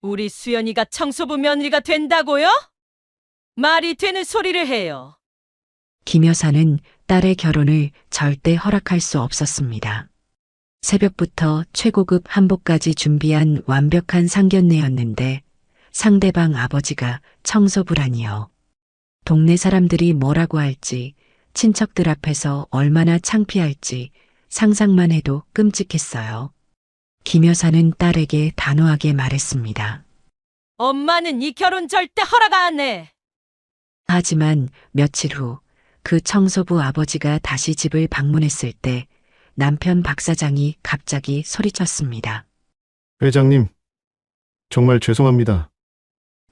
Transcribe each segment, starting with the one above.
우리 수연이가 청소부 며느리가 된다고요? 말이 되는 소리를 해요. 김 여사는 딸의 결혼을 절대 허락할 수 없었습니다. 새벽부터 최고급 한복까지 준비한 완벽한 상견례였는데 상대방 아버지가 청소부라니요. 동네 사람들이 뭐라고 할지, 친척들 앞에서 얼마나 창피할지 상상만 해도 끔찍했어요. 김 여사는 딸에게 단호하게 말했습니다. 엄마는 이 결혼 절대 허락 안 해. 하지만 며칠 후 그 청소부 아버지가 다시 집을 방문했을 때 남편 박 사장이 갑자기 소리쳤습니다. 회장님, 정말 죄송합니다.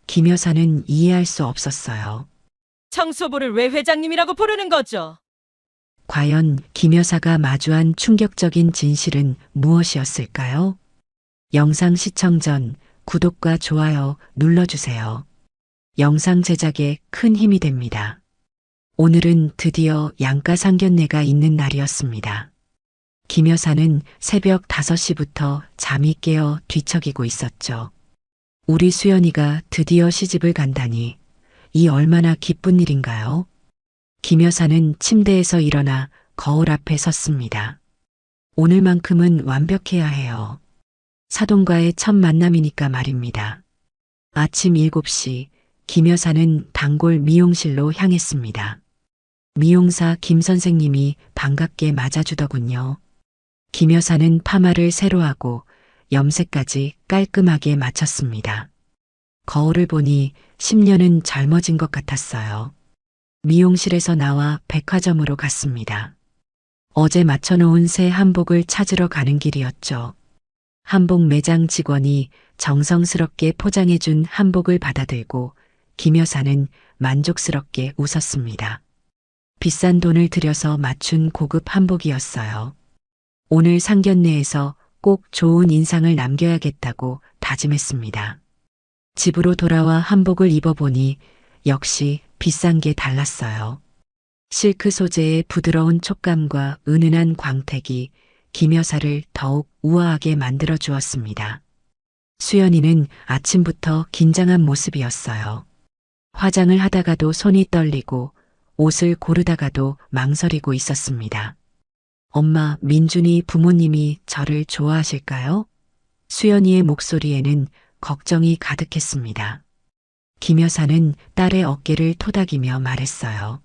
김 여사는 이해할 수 없었어요. 청소부를 왜 회장님이라고 부르는 거죠? 과연 김 여사가 마주한 충격적인 진실은 무엇이었을까요? 영상 시청 전 구독과 좋아요 눌러주세요. 영상 제작에 큰 힘이 됩니다. 오늘은 드디어 양가 상견례가 있는 날이었습니다. 김 여사는 새벽 5시부터 잠이 깨어 뒤척이고 있었죠. 우리 수연이가 드디어 시집을 간다니 이 얼마나 기쁜 일인가요? 김 여사는 침대에서 일어나 거울 앞에 섰습니다. 오늘만큼은 완벽해야 해요. 사돈과의 첫 만남이니까 말입니다. 아침 7시 김 여사는 단골 미용실로 향했습니다. 미용사 김 선생님이 반갑게 맞아주더군요. 김 여사는 파마를 새로 하고 염색까지 깔끔하게 마쳤습니다. 거울을 보니 10년은 젊어진 것 같았어요. 미용실에서 나와 백화점으로 갔습니다. 어제 맞춰놓은 새 한복을 찾으러 가는 길이었죠. 한복 매장 직원이 정성스럽게 포장해준 한복을 받아들고 김 여사는 만족스럽게 웃었습니다. 비싼 돈을 들여서 맞춘 고급 한복이었어요. 오늘 상견례에서 꼭 좋은 인상을 남겨야겠다고 다짐했습니다. 집으로 돌아와 한복을 입어보니 역시 비싼 게 달랐어요. 실크 소재의 부드러운 촉감과 은은한 광택이 김 여사를 더욱 우아하게 만들어 주었습니다. 수연이는 아침부터 긴장한 모습이었어요. 화장을 하다가도 손이 떨리고 옷을 고르다가도 망설이고 있었습니다. 엄마, 민준이 부모님이 저를 좋아하실까요? 수연이의 목소리에는 걱정이 가득했습니다. 김 여사는 딸의 어깨를 토닥이며 말했어요.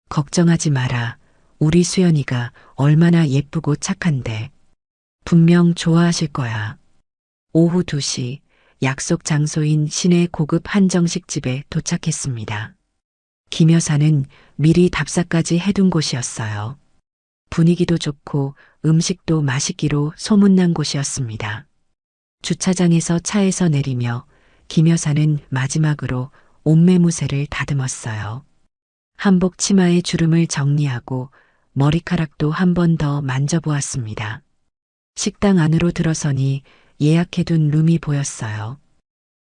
걱정하지 마라. 우리 수연이가 얼마나 예쁘고 착한데. 분명 좋아하실 거야. 오후 2시 약속 장소인 시내 고급 한정식 집에 도착했습니다. 김 여사는 미리 답사까지 해둔 곳이었어요. 분위기도 좋고 음식도 맛있기로 소문난 곳이었습니다. 주차장에서 차에서 내리며 김 여사는 마지막으로 옷매무새를 다듬었어요. 한복 치마의 주름을 정리하고 머리카락도 한 번 더 만져보았습니다. 식당 안으로 들어서니 예약해둔 룸이 보였어요.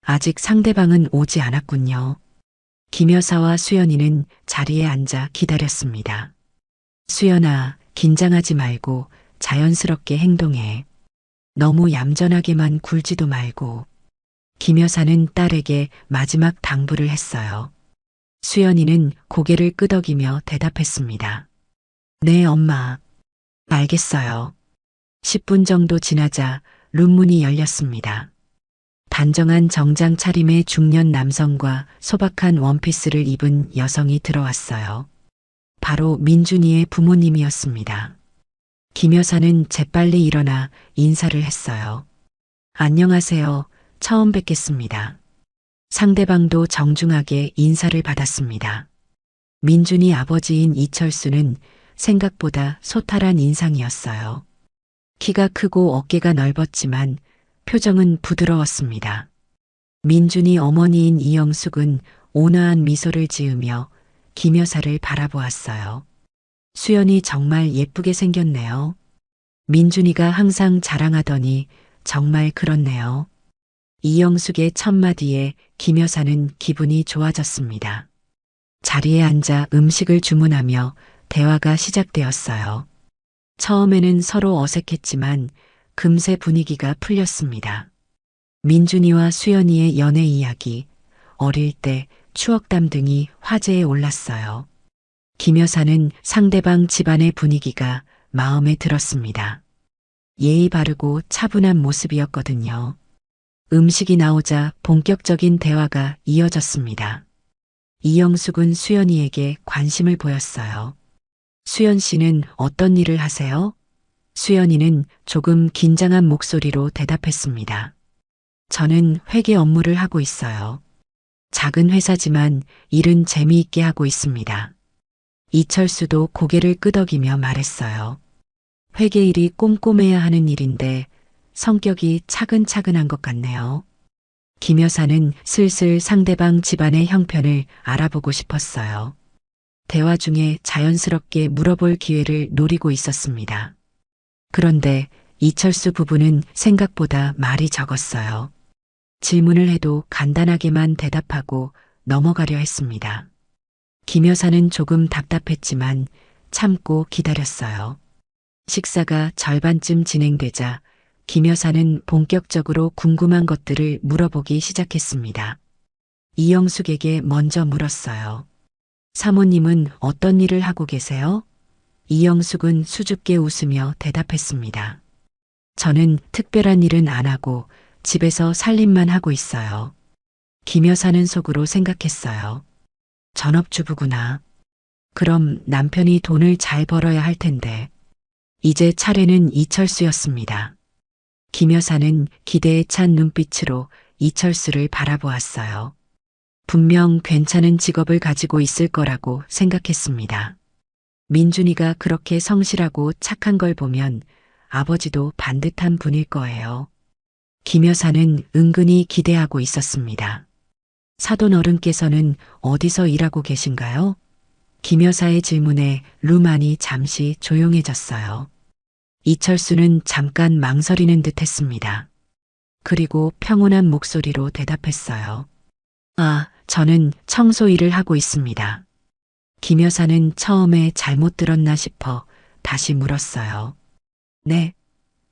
아직 상대방은 오지 않았군요. 김 여사와 수연이는 자리에 앉아 기다렸습니다. 수연아, 긴장하지 말고 자연스럽게 행동해. 너무 얌전하게만 굴지도 말고. 김 여사는 딸에게 마지막 당부를 했어요. 수연이는 고개를 끄덕이며 대답했습니다. 네, 엄마. 알겠어요. 10분 정도 지나자 룸문이 열렸습니다. 단정한 정장 차림의 중년 남성과 소박한 원피스를 입은 여성이 들어왔어요. 바로 민준이의 부모님이었습니다. 김 여사는 재빨리 일어나 인사를 했어요. 안녕하세요. 처음 뵙겠습니다. 상대방도 정중하게 인사를 받았습니다. 민준이 아버지인 이철수는 생각보다 소탈한 인상이었어요. 키가 크고 어깨가 넓었지만 표정은 부드러웠습니다. 민준이 어머니인 이영숙은 온화한 미소를 지으며 김 여사를 바라보았어요. 수연이 정말 예쁘게 생겼네요. 민준이가 항상 자랑하더니 정말 그렇네요. 이영숙의 첫마디에 김 여사는 기분이 좋아졌습니다. 자리에 앉아 음식을 주문하며 대화가 시작되었어요. 처음에는 서로 어색했지만 금세 분위기가 풀렸습니다. 민준이와 수연이의 연애 이야기, 어릴 때 추억담 등이 화제에 올랐어요. 김 여사는 상대방 집안의 분위기가 마음에 들었습니다. 예의 바르고 차분한 모습이었거든요. 음식이 나오자 본격적인 대화가 이어졌습니다. 이영숙은 수연이에게 관심을 보였어요. 수연 씨는 어떤 일을 하세요? 수연이는 조금 긴장한 목소리로 대답했습니다. 저는 회계 업무를 하고 있어요. 작은 회사지만 일은 재미있게 하고 있습니다. 이철수도 고개를 끄덕이며 말했어요. 회계 일이 꼼꼼해야 하는 일인데 성격이 차근차근한 것 같네요. 김 여사는 슬슬 상대방 집안의 형편을 알아보고 싶었어요. 대화 중에 자연스럽게 물어볼 기회를 노리고 있었습니다. 그런데 이철수 부부는 생각보다 말이 적었어요. 질문을 해도 간단하게만 대답하고 넘어가려 했습니다. 김 여사는 조금 답답했지만 참고 기다렸어요. 식사가 절반쯤 진행되자 김 여사는 본격적으로 궁금한 것들을 물어보기 시작했습니다. 이영숙에게 먼저 물었어요. 사모님은 어떤 일을 하고 계세요? 이영숙은 수줍게 웃으며 대답했습니다. 저는 특별한 일은 안 하고 집에서 살림만 하고 있어요. 김 여사는 속으로 생각했어요. 전업주부구나. 그럼 남편이 돈을 잘 벌어야 할 텐데. 이제 차례는 이철수였습니다. 김 여사는 기대에 찬 눈빛으로 이철수를 바라보았어요. 분명 괜찮은 직업을 가지고 있을 거라고 생각했습니다. 민준이가 그렇게 성실하고 착한 걸 보면 아버지도 반듯한 분일 거예요. 김 여사는 은근히 기대하고 있었습니다. 사돈 어른께서는 어디서 일하고 계신가요? 김 여사의 질문에 루만이 잠시 조용해졌어요. 이철수는 잠깐 망설이는 듯 했습니다. 그리고 평온한 목소리로 대답했어요. 아, 저는 청소 일을 하고 있습니다. 김 여사는 처음에 잘못 들었나 싶어 다시 물었어요. 네,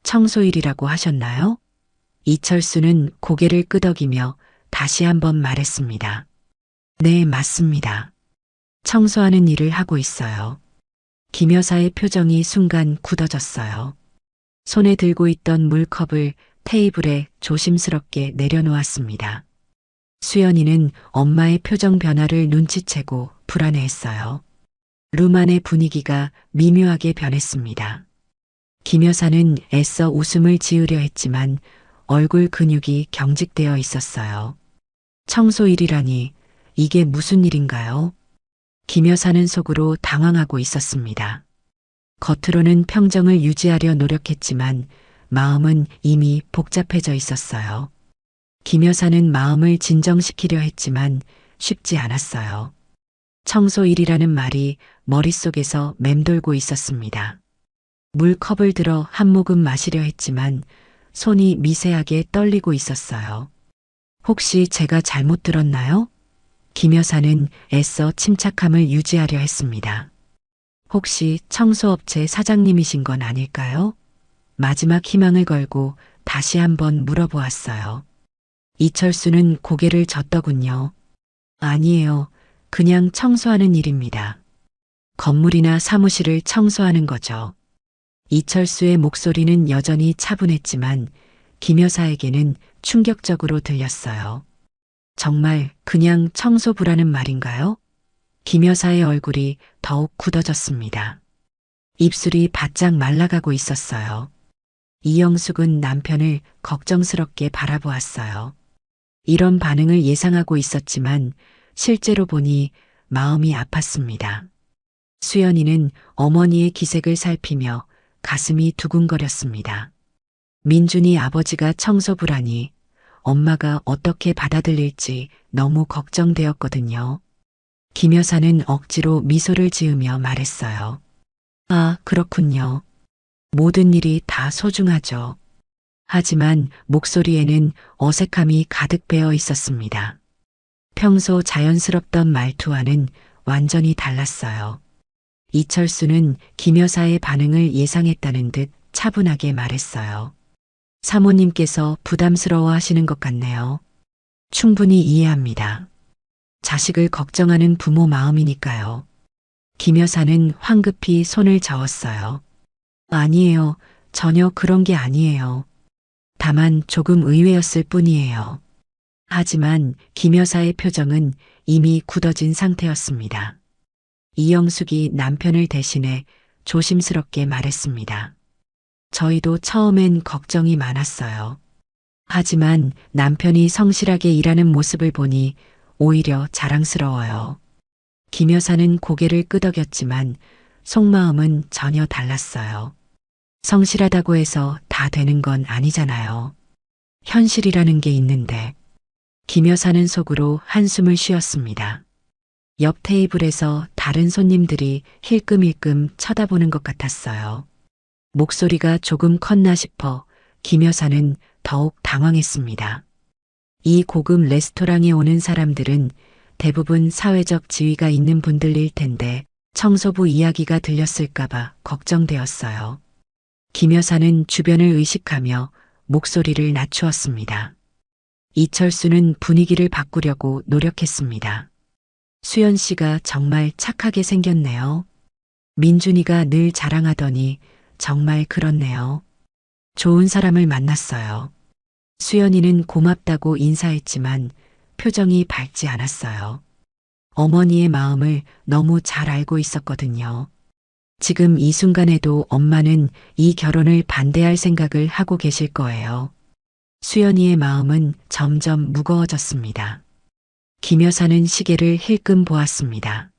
청소 일이라고 하셨나요? 이철수는 고개를 끄덕이며 다시 한번 말했습니다. 네, 맞습니다. 청소하는 일을 하고 있어요. 김 여사의 표정이 순간 굳어졌어요. 손에 들고 있던 물컵을 테이블에 조심스럽게 내려놓았습니다. 수연이는 엄마의 표정 변화를 눈치채고 불안해했어요. 루만의 분위기가 미묘하게 변했습니다. 김 여사는 애써 웃음을 지으려 했지만 얼굴 근육이 경직되어 있었어요. 청소일이라니 이게 무슨 일인가요? 김 여사는 속으로 당황하고 있었습니다. 겉으로는 평정을 유지하려 노력했지만 마음은 이미 복잡해져 있었어요. 김 여사는 마음을 진정시키려 했지만 쉽지 않았어요. 청소일이라는 말이 머릿속에서 맴돌고 있었습니다. 물컵을 들어 한 모금 마시려 했지만 손이 미세하게 떨리고 있었어요. 혹시 제가 잘못 들었나요? 김 여사는 애써 침착함을 유지하려 했습니다. 혹시 청소업체 사장님이신 건 아닐까요? 마지막 희망을 걸고 다시 한번 물어보았어요. 이철수는 고개를 젓더군요. 아니에요. 그냥 청소하는 일입니다. 건물이나 사무실을 청소하는 거죠. 이철수의 목소리는 여전히 차분했지만 김 여사에게는 충격적으로 들렸어요. 정말 그냥 청소부라는 말인가요? 김 여사의 얼굴이 더욱 굳어졌습니다. 입술이 바짝 말라가고 있었어요. 이영숙은 남편을 걱정스럽게 바라보았어요. 이런 반응을 예상하고 있었지만 실제로 보니 마음이 아팠습니다. 수연이는 어머니의 기색을 살피며 가슴이 두근거렸습니다. 민준이 아버지가 청소부라니 엄마가 어떻게 받아들일지 너무 걱정되었거든요. 김 여사는 억지로 미소를 지으며 말했어요. 아, 그렇군요. 모든 일이 다 소중하죠. 하지만 목소리에는 어색함이 가득 배어 있었습니다. 평소 자연스럽던 말투와는 완전히 달랐어요. 이철수는 김 여사의 반응을 예상했다는 듯 차분하게 말했어요. 사모님께서 부담스러워 하시는 것 같네요. 충분히 이해합니다. 자식을 걱정하는 부모 마음이니까요. 김 여사는 황급히 손을 저었어요. 아니에요. 전혀 그런 게 아니에요. 다만 조금 의외였을 뿐이에요. 하지만 김 여사의 표정은 이미 굳어진 상태였습니다. 이영숙이 남편을 대신해 조심스럽게 말했습니다. 저희도 처음엔 걱정이 많았어요. 하지만 남편이 성실하게 일하는 모습을 보니 오히려 자랑스러워요. 김 여사는 고개를 끄덕였지만 속마음은 전혀 달랐어요. 성실하다고 해서 다 되는 건 아니잖아요. 현실이라는 게 있는데. 김 여사는 속으로 한숨을 쉬었습니다. 옆 테이블에서 다른 손님들이 힐끔힐끔 쳐다보는 것 같았어요. 목소리가 조금 컸나 싶어 김 여사는 더욱 당황했습니다. 이 고급 레스토랑에 오는 사람들은 대부분 사회적 지위가 있는 분들일 텐데 청소부 이야기가 들렸을까봐 걱정되었어요. 김 여사는 주변을 의식하며 목소리를 낮추었습니다. 이철수는 분위기를 바꾸려고 노력했습니다. 수연 씨가 정말 착하게 생겼네요. 민준이가 늘 자랑하더니 정말 그렇네요. 좋은 사람을 만났어요. 수연이는 고맙다고 인사했지만 표정이 밝지 않았어요. 어머니의 마음을 너무 잘 알고 있었거든요. 지금 이 순간에도 엄마는 이 결혼을 반대할 생각을 하고 계실 거예요. 수연이의 마음은 점점 무거워졌습니다. 김 여사는 시계를 힐끔 보았습니다.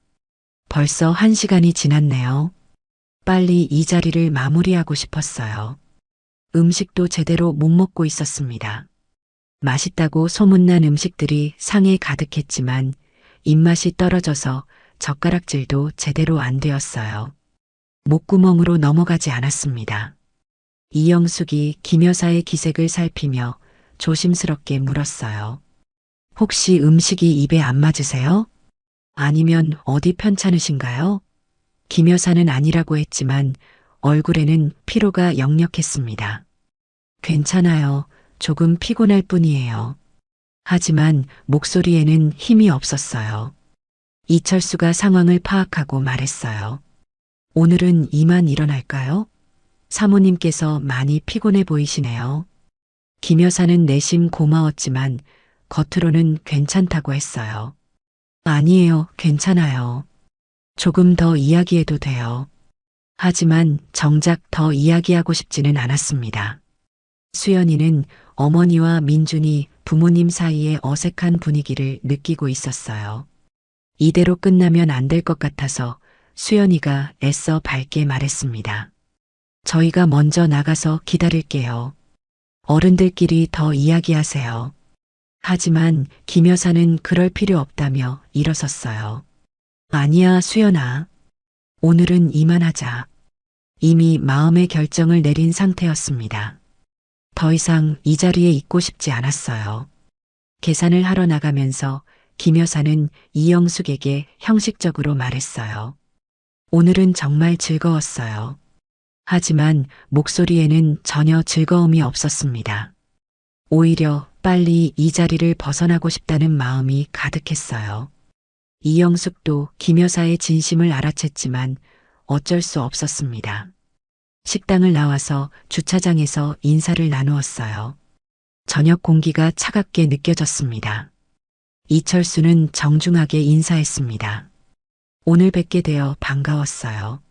벌써 1시간이 지났네요. 빨리 이 자리를 마무리하고 싶었어요. 음식도 제대로 못 먹고 있었습니다. 맛있다고 소문난 음식들이 상에 가득했지만 입맛이 떨어져서 젓가락질도 제대로 안 되었어요. 목구멍으로 넘어가지 않았습니다. 이영숙이 김 여사의 기색을 살피며 조심스럽게 물었어요. 혹시 음식이 입에 안 맞으세요? 아니면 어디 편찮으신가요? 김 여사는 아니라고 했지만 얼굴에는 피로가 역력했습니다. 괜찮아요. 조금 피곤할 뿐이에요. 하지만 목소리에는 힘이 없었어요. 이철수가 상황을 파악하고 말했어요. 오늘은 이만 일어날까요? 사모님께서 많이 피곤해 보이시네요. 김 여사는 내심 고마웠지만 겉으로는 괜찮다고 했어요. 아니에요, 괜찮아요. 조금 더 이야기해도 돼요. 하지만 정작 더 이야기하고 싶지는 않았습니다. 수연이는 어머니와 민준이 부모님 사이의 어색한 분위기를 느끼고 있었어요. 이대로 끝나면 안 될 것 같아서 수연이가 애써 밝게 말했습니다. 저희가 먼저 나가서 기다릴게요. 어른들끼리 더 이야기하세요. 하지만 김 여사는 그럴 필요 없다며 일어섰어요. 아니야, 수연아. 오늘은 이만하자. 이미 마음의 결정을 내린 상태였습니다. 더 이상 이 자리에 있고 싶지 않았어요. 계산을 하러 나가면서 김 여사는 이영숙에게 형식적으로 말했어요. 오늘은 정말 즐거웠어요. 하지만 목소리에는 전혀 즐거움이 없었습니다. 오히려 빨리 이 자리를 벗어나고 싶다는 마음이 가득했어요. 이영숙도 김 여사의 진심을 알아챘지만 어쩔 수 없었습니다. 식당을 나와서 주차장에서 인사를 나누었어요. 저녁 공기가 차갑게 느껴졌습니다. 이철수는 정중하게 인사했습니다. 오늘 뵙게 되어 반가웠어요.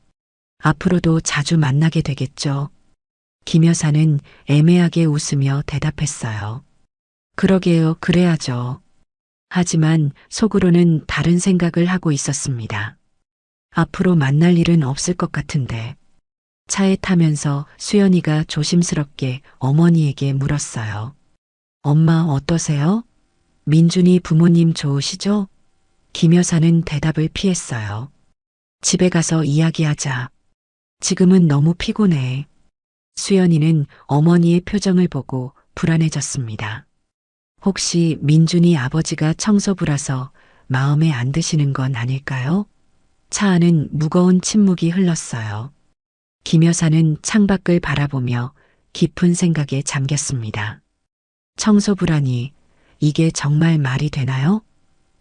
앞으로도 자주 만나게 되겠죠. 김 여사는 애매하게 웃으며 대답했어요. 그러게요, 그래야죠. 하지만 속으로는 다른 생각을 하고 있었습니다. 앞으로 만날 일은 없을 것 같은데. 차에 타면서 수연이가 조심스럽게 어머니에게 물었어요. 엄마 어떠세요? 민준이 부모님 좋으시죠? 김 여사는 대답을 피했어요. 집에 가서 이야기하자. 지금은 너무 피곤해. 수연이는 어머니의 표정을 보고 불안해졌습니다. 혹시 민준이 아버지가 청소부라서 마음에 안 드시는 건 아닐까요? 차 안은 무거운 침묵이 흘렀어요. 김 여사는 창밖을 바라보며 깊은 생각에 잠겼습니다. 청소부라니, 이게 정말 말이 되나요?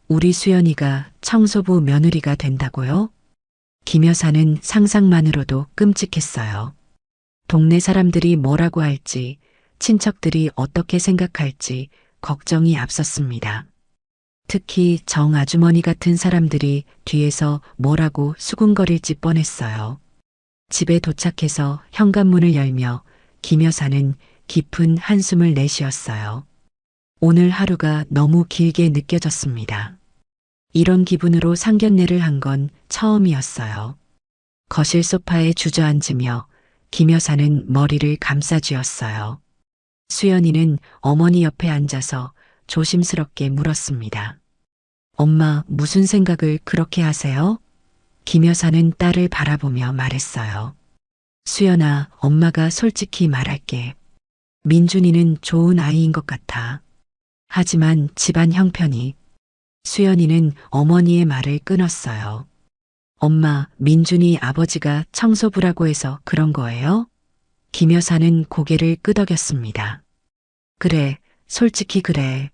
우리 수연이가 청소부 며느리가 된다고요? 김 여사는 상상만으로도 끔찍했어요. 동네 사람들이 뭐라고 할지, 친척들이 어떻게 생각할지 걱정이 앞섰습니다. 특히 정 아주머니 같은 사람들이 뒤에서 뭐라고 수군거릴지 뻔했어요. 집에 도착해서 현관문을 열며 김 여사는 깊은 한숨을 내쉬었어요. 오늘 하루가 너무 길게 느껴졌습니다. 이런 기분으로 상견례를 한 건 처음이었어요. 거실 소파에 주저앉으며 김 여사는 머리를 감싸쥐었어요. 수연이는 어머니 옆에 앉아서 조심스럽게 물었습니다. 엄마, 무슨 생각을 그렇게 하세요? 김 여사는 딸을 바라보며 말했어요. 수연아, 엄마가 솔직히 말할게. 민준이는 좋은 아이인 것 같아. 하지만 집안 형편이. 수연이는 어머니의 말을 끊었어요. 엄마, 민준이 아버지가 청소부라고 해서 그런 거예요? 김 여사는 고개를 끄덕였습니다. 그래, 솔직히 그래.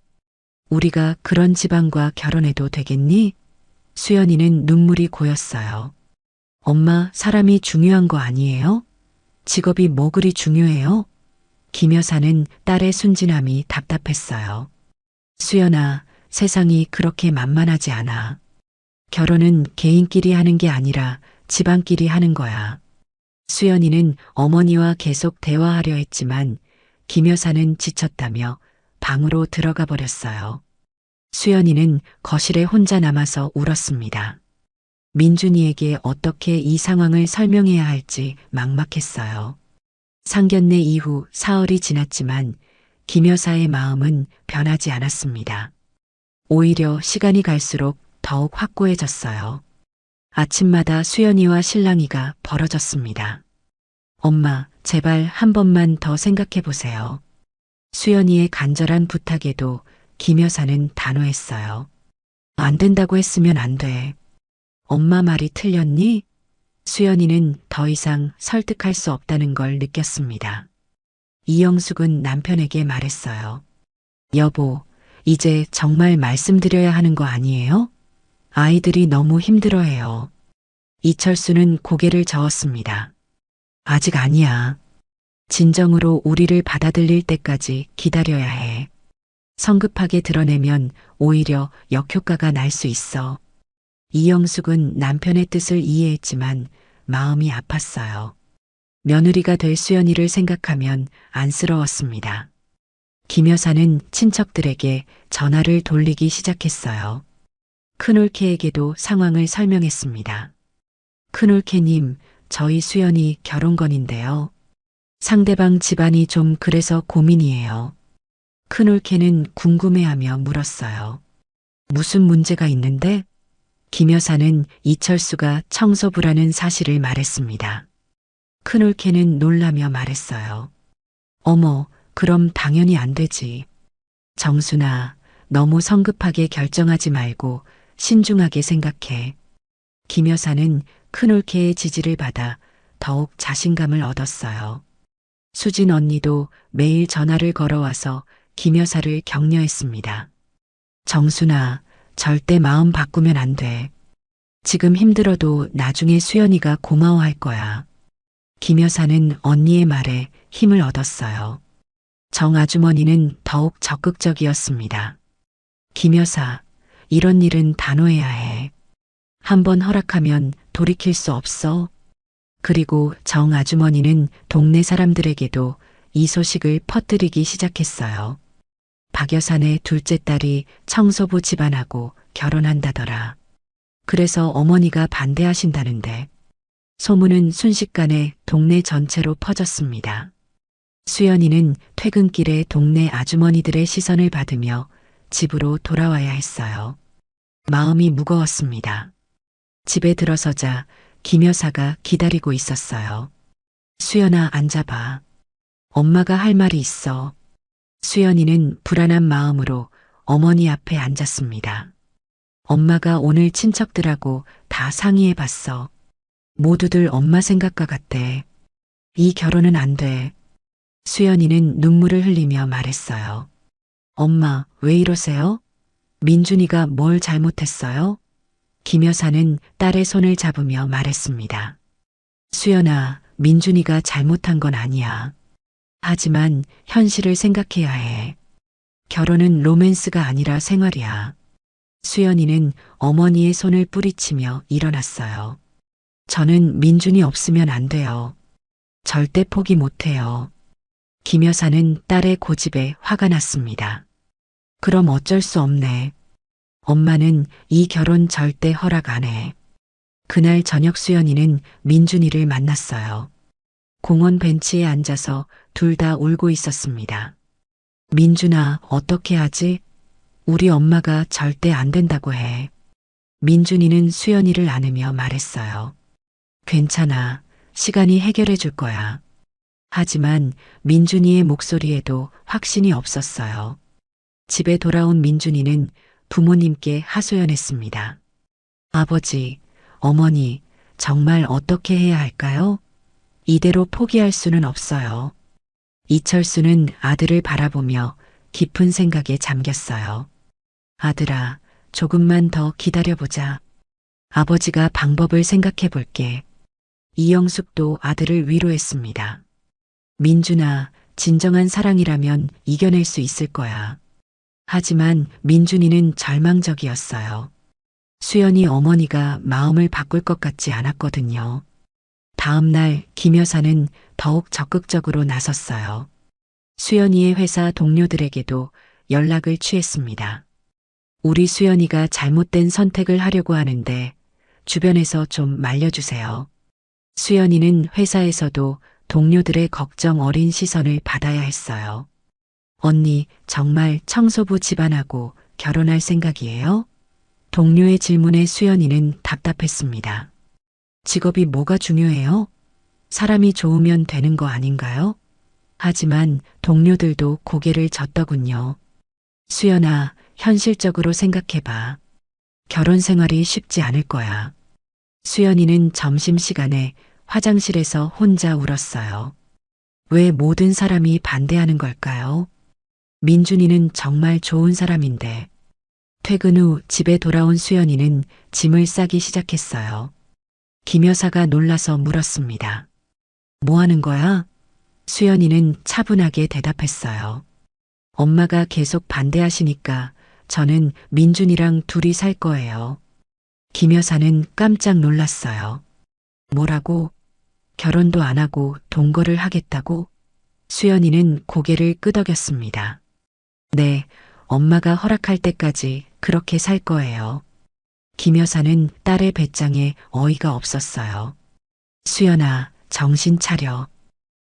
우리가 그런 집안과 결혼해도 되겠니? 수연이는 눈물이 고였어요. 엄마, 사람이 중요한 거 아니에요? 직업이 뭐 그리 중요해요? 김 여사는 딸의 순진함이 답답했어요. 수연아, 세상이 그렇게 만만하지 않아. 결혼은 개인끼리 하는 게 아니라 집안끼리 하는 거야. 수연이는 어머니와 계속 대화하려 했지만 김 여사는 지쳤다며 방으로 들어가 버렸어요. 수연이는 거실에 혼자 남아서 울었습니다. 민준이에게 어떻게 이 상황을 설명해야 할지 막막했어요. 상견례 이후 사흘이 지났지만 김 여사의 마음은 변하지 않았습니다. 오히려 시간이 갈수록 더욱 확고해졌어요. 아침마다 수연이와 신랑이가 벌어졌습니다. 엄마, 제발 한 번만 더 생각해 보세요. 수연이의 간절한 부탁에도 김 여사는 단호했어요. 안 된다고 했으면 안 돼. 엄마 말이 틀렸니? 수연이는 더 이상 설득할 수 없다는 걸 느꼈습니다. 이영숙은 남편에게 말했어요. 여보, 이제 정말 말씀드려야 하는 거 아니에요? 아이들이 너무 힘들어해요. 이철수는 고개를 저었습니다. 아직 아니야. 진정으로 우리를 받아들일 때까지 기다려야 해. 성급하게 드러내면 오히려 역효과가 날 수 있어. 이영숙은 남편의 뜻을 이해했지만 마음이 아팠어요. 며느리가 될 수연이를 생각하면 안쓰러웠습니다. 김 여사는 친척들에게 전화를 돌리기 시작했어요. 큰올케에게도 상황을 설명했습니다. 큰올케님, 저희 수연이 결혼건인데요. 상대방 집안이 좀 그래서 고민이에요. 큰올케는 궁금해하며 물었어요. 무슨 문제가 있는데? 김 여사는 이철수가 청소부라는 사실을 말했습니다. 큰올케는 놀라며 말했어요. 어머, 그럼 당연히 안 되지. 정순아, 너무 성급하게 결정하지 말고 신중하게 생각해. 김 여사는 큰올케의 지지를 받아 더욱 자신감을 얻었어요. 수진 언니도 매일 전화를 걸어와서 김 여사를 격려했습니다. 정순아, 절대 마음 바꾸면 안 돼. 지금 힘들어도 나중에 수연이가 고마워할 거야. 김 여사는 언니의 말에 힘을 얻었어요. 정 아주머니는 더욱 적극적이었습니다. 김 여사, 이런 일은 단호해야 해. 한번 허락하면 돌이킬 수 없어. 그리고 정 아주머니는 동네 사람들에게도 이 소식을 퍼뜨리기 시작했어요. 박 여사네 둘째 딸이 청소부 집안하고 결혼한다더라. 그래서 어머니가 반대하신다는데. 소문은 순식간에 동네 전체로 퍼졌습니다. 수연이는 퇴근길에 동네 아주머니들의 시선을 받으며 집으로 돌아와야 했어요. 마음이 무거웠습니다. 집에 들어서자 김 여사가 기다리고 있었어요. 수연아, 앉아봐. 엄마가 할 말이 있어. 수연이는 불안한 마음으로 어머니 앞에 앉았습니다. 엄마가 오늘 친척들하고 다 상의해봤어. 모두들 엄마 생각과 같대. 이 결혼은 안 돼. 수연이는 눈물을 흘리며 말했어요. 엄마, 왜 이러세요? 민준이가 뭘 잘못했어요? 김 여사는 딸의 손을 잡으며 말했습니다. 수연아, 민준이가 잘못한 건 아니야. 하지만 현실을 생각해야 해. 결혼은 로맨스가 아니라 생활이야. 수연이는 어머니의 손을 뿌리치며 일어났어요. 저는 민준이 없으면 안 돼요. 절대 포기 못해요. 김 여사는 딸의 고집에 화가 났습니다. 그럼 어쩔 수 없네. 엄마는 이 결혼 절대 허락 안 해. 그날 저녁 수연이는 민준이를 만났어요. 공원 벤치에 앉아서 둘 다 울고 있었습니다. 민준아, 어떻게 하지? 우리 엄마가 절대 안 된다고 해. 민준이는 수연이를 안으며 말했어요. 괜찮아. 시간이 해결해 줄 거야. 하지만 민준이의 목소리에도 확신이 없었어요. 집에 돌아온 민준이는 부모님께 하소연했습니다. 아버지, 어머니, 정말 어떻게 해야 할까요? 이대로 포기할 수는 없어요. 이철수는 아들을 바라보며 깊은 생각에 잠겼어요. 아들아, 조금만 더 기다려보자. 아버지가 방법을 생각해 볼게. 이영숙도 아들을 위로했습니다. 민준아, 진정한 사랑이라면 이겨낼 수 있을 거야. 하지만 민준이는 절망적이었어요. 수연이 어머니가 마음을 바꿀 것 같지 않았거든요. 다음 날 김 여사는 더욱 적극적으로 나섰어요. 수연이의 회사 동료들에게도 연락을 취했습니다. 우리 수연이가 잘못된 선택을 하려고 하는데 주변에서 좀 말려주세요. 수연이는 회사에서도 동료들의 걱정 어린 시선을 받아야 했어요. 언니, 정말 청소부 집안하고 결혼할 생각이에요? 동료의 질문에 수연이는 답답했습니다. 직업이 뭐가 중요해요? 사람이 좋으면 되는 거 아닌가요? 하지만 동료들도 고개를 젓더군요. 수연아, 현실적으로 생각해봐. 결혼 생활이 쉽지 않을 거야. 수연이는 점심시간에 화장실에서 혼자 울었어요. 왜 모든 사람이 반대하는 걸까요? 민준이는 정말 좋은 사람인데. 퇴근 후 집에 돌아온 수연이는 짐을 싸기 시작했어요. 김 여사가 놀라서 물었습니다. 뭐 하는 거야? 수연이는 차분하게 대답했어요. 엄마가 계속 반대하시니까 저는 민준이랑 둘이 살 거예요. 김 여사는 깜짝 놀랐어요. 뭐라고? 결혼도 안 하고 동거를 하겠다고? 수연이는 고개를 끄덕였습니다. 네, 엄마가 허락할 때까지 그렇게 살 거예요. 김 여사는 딸의 배짱에 어이가 없었어요. 수연아, 정신 차려.